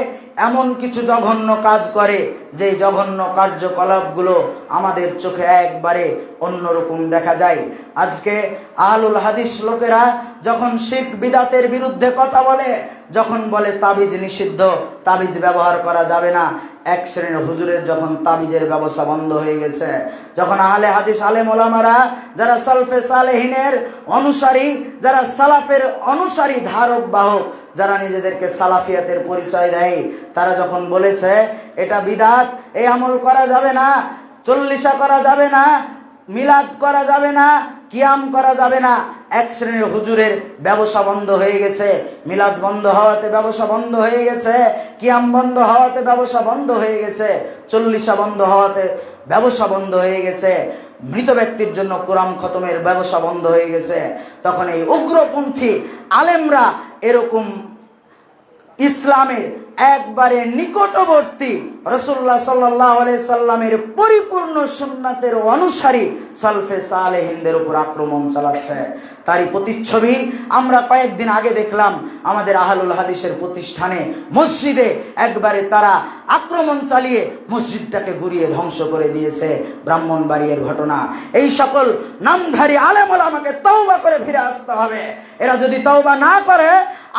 এমন কিছু জঘন্য কাজ করে, যে জঘন্য কার্যকলাপগুলো আমাদের চোখে একবারে অন্যরকম দেখা যায়। আজকে আহলুল হাদিস লোকেরা যখন শিরক বিদআতের বিরুদ্ধে কথা বলে, যখন বলে তাবিজ নিষিদ্ধ, তাবিজ ব্যবহার করা যাবে না, এক শ্রেণীর হুজুরের যখন তাবিজের ব্যবসা বন্ধ হয়ে গেছে, যখন আহলে হাদিস আলেম ওলামারা যারা সালফে সালেহিনের অনুসারী, যারা সালাফের অনুসারী, ধারক বাহক, যারা নিজেদেরকে সালাফিয়াতের পরিচয় দেয়, তারা যখন বলেছে এটা বিদআত, এই আমল করা যাবে না, চল্লিশা করা যাবে না, মিলাদ করা যাবে না, কিয়াম করা যাবে না, এক শ্রেণীর হুজুরের ব্যবসা বন্ধ হয়ে গেছে। মিলাদ বন্ধ হওয়াতে ব্যবসা বন্ধ হয়ে গেছে, কিয়াম বন্ধ হওয়াতে ব্যবসা বন্ধ হয়ে গেছে, চল্লিশা বন্ধ হওয়াতে ব্যবসা বন্ধ হয়ে গেছে, মৃত ব্যক্তির জন্য কোরআন খতমের ব্যবসা বন্ধ হয়ে গেছে। তখন এই উগ্রপন্থী আলেমরা এরকম ইসলামের একবারে নিকটবর্তী রাসূলুল্লাহ সাল্লাল্লাহু আলাইহি সাল্লামের পরিপূর্ণ সুন্নাতের অনুসারী সালফে সালেহিনদের উপর আক্রমণ চালাচ্ছে। তারই প্রতিচ্ছবি আমরা কয়েকদিন আগে দেখলাম আমাদের আহলুল হাদিসের প্রতিষ্ঠানে, মসজিদে একবারে তারা আক্রমণ চালিয়ে মসজিদটাকে ঘুরিয়ে ধ্বংস করে দিয়েছে। ব্রাহ্মণবাড়িয়ার ঘটনা। এই সকল নামধারী আলেম ওলামাকে তওবা করে ফিরে আসতে হবে। এরা যদি তওবা না করে,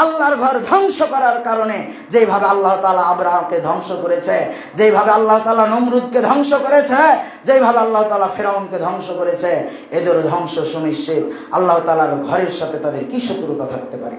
আল্লাহর ঘর ধ্বংস করার কারণে যেভাবে আল্লাহ তাআলা আব্রাহাকে ধ্বংস করেছে, যেভাবে আল্লাহ তাআলা নমরুদকে ধ্বংস করেছে, যেভাবে আল্লাহ তাআলা ফেরাউনকে ধ্বংস করেছে, এদের ধ্বংস সুনিশ্চিত। আল্লাহ তাআলার ঘরের সাথে তাদের কি শত্রুতা থাকতে পারে?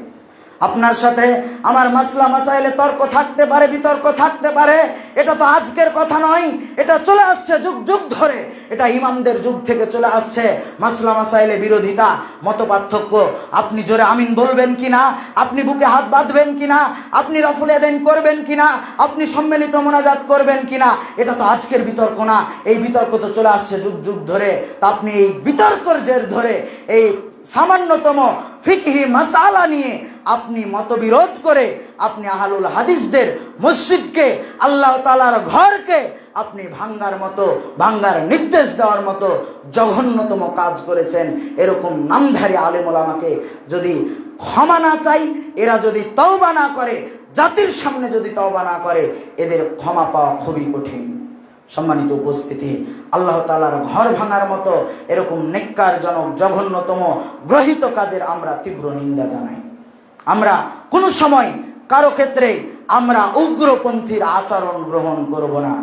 আপনার সাথে আমার মাসলা মাসাইলে তর্ক থাকতে পারে, বিতর্ক থাকতে পারে, এটা তো আজকের কথা নয়, এটা চলে আসছে যুগ যুগ ধরে, এটা ইমামদের যুগ থেকে চলে আসছে। মাসলা মাসাইলে বিরোধিতা, মত পার্থক্য, আপনি জোরে আমিন বলবেন কিনা, আপনি বুকে হাত বাঁধবেন কিনা, আপনি রফুল ইয়াদাইন করবেন কিনা, আপনি সম্মিলিত মোনাজাত করবেন কিনা, এটা তো আজকের বিতর্ক না। এই বিতর্ক তো চলে আসছে যুগ যুগ ধরে। তা আপনি এই বিতর্কের জের ধরে এই সামান্যতম ফিকহি মাসালা নিয়ে আপনি মতবিরোধ করে আপনি আহলুল হাদিসদের মসজিদকে, আল্লাহ তাআলার ঘরকে আপনি ভাঙ্গার নির্দেশ দেওয়ার মতো জঘন্যতম কাজ করেছেন। এরকম নামধারী আলেম ওলামাকে যদি ক্ষমা না চাই, এরা যদি তওবা না করে, জাতির সামনে যদি তওবা না করে, এদের ক্ষমা পাওয়া খুবই কঠিন। সম্মানিত উপস্থিতি, আল্লাহ তাআলার ঘর ভাঙার মতো এরকম নেক্কারজনক জঘন্যতম গ্রহিত কাজের আমরা তীব্র নিন্দা জানাই। আমরা কোনো সময় কারো ক্ষেত্রে আমরা উগ্রপন্থীর আচরণ গ্রহণ করব না।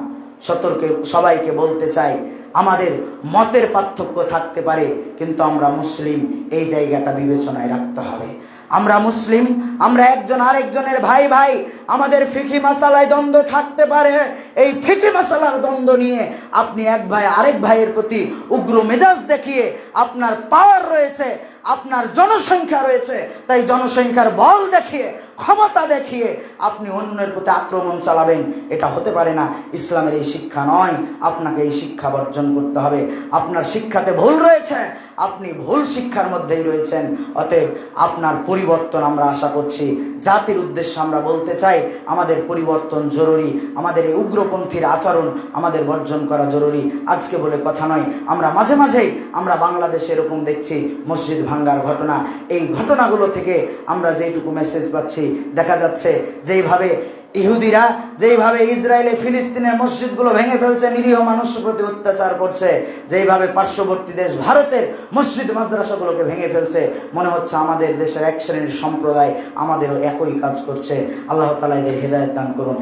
সবাইকে বলতে চাই, আমাদের মতের পার্থক্য থাকতে পারে, কিন্তু আমরা মুসলিম, এই জায়গাটা বিবেচনায় রাখতে হবে। আমরা মুসলিম, আমরা একজন আরেকজনের ভাই ভাই। আমাদের ফিকি মাসালায় দ্বন্দ্ব থাকতে পারে, এই ফিকি মাসালার দ্বন্দ্ব নিয়ে আপনি এক ভাই আরেক ভাইয়ের প্রতি উগ্র মেজাজ দেখিয়ে, আপনার পাওয়ার রয়েছে, আপনার জনসংখ্যা রয়েছে, তাই জনসংখ্যার বল দেখিয়ে, ক্ষমতা দেখিয়ে আপনি অন্যের প্রতি আক্রমণ চালাবেন, এটা হতে পারে না। ইসলামের এই শিক্ষা নয়। আপনাকে এই শিক্ষা বর্জন করতে হবে। আপনার শিক্ষাতে ভুল রয়েছে, আপনি ভুল শিক্ষার মধ্যেই রয়েছেন। অতএব আপনার পরিবর্তন আমরা আশা করছি। জাতির উদ্দেশ্যে আমরা বলতে চাই, আমাদের পরিবর্তন জরুরি। আমাদের এই উগ্রপন্থীর আচরণ আমাদের বর্জন করা জরুরি। আজকে বলে কথা নয়, আমরা মাঝে মাঝেই আমরা বাংলাদেশে এরকম দেখছি মসজিদ ভাঙ্গার ঘটনা। এই ঘটনাগুলো থেকে আমরা যেইটুকু মেসেজ পাচ্ছি, দেখা যাচ্ছে যেইভাবে ইহুদিরা যেইভাবে ইসরায়েলে ফিলিস্তিনের মসজিদগুলো ভেঙে ফেলছে, নিরীহ মানুষের প্রতি অত্যাচার করছে, যেইভাবে পার্শ্ববর্তী দেশ ভারতের মসজিদ মাদ্রাসাগুলোকে ভেঙে ফেলছে, মনে হচ্ছে আমাদের দেশের এক শ্রেণীর সম্প্রদায় আমাদেরও একই কাজ করছে। আল্লাহ তাআলা এদের হেদায়েত দান করুন।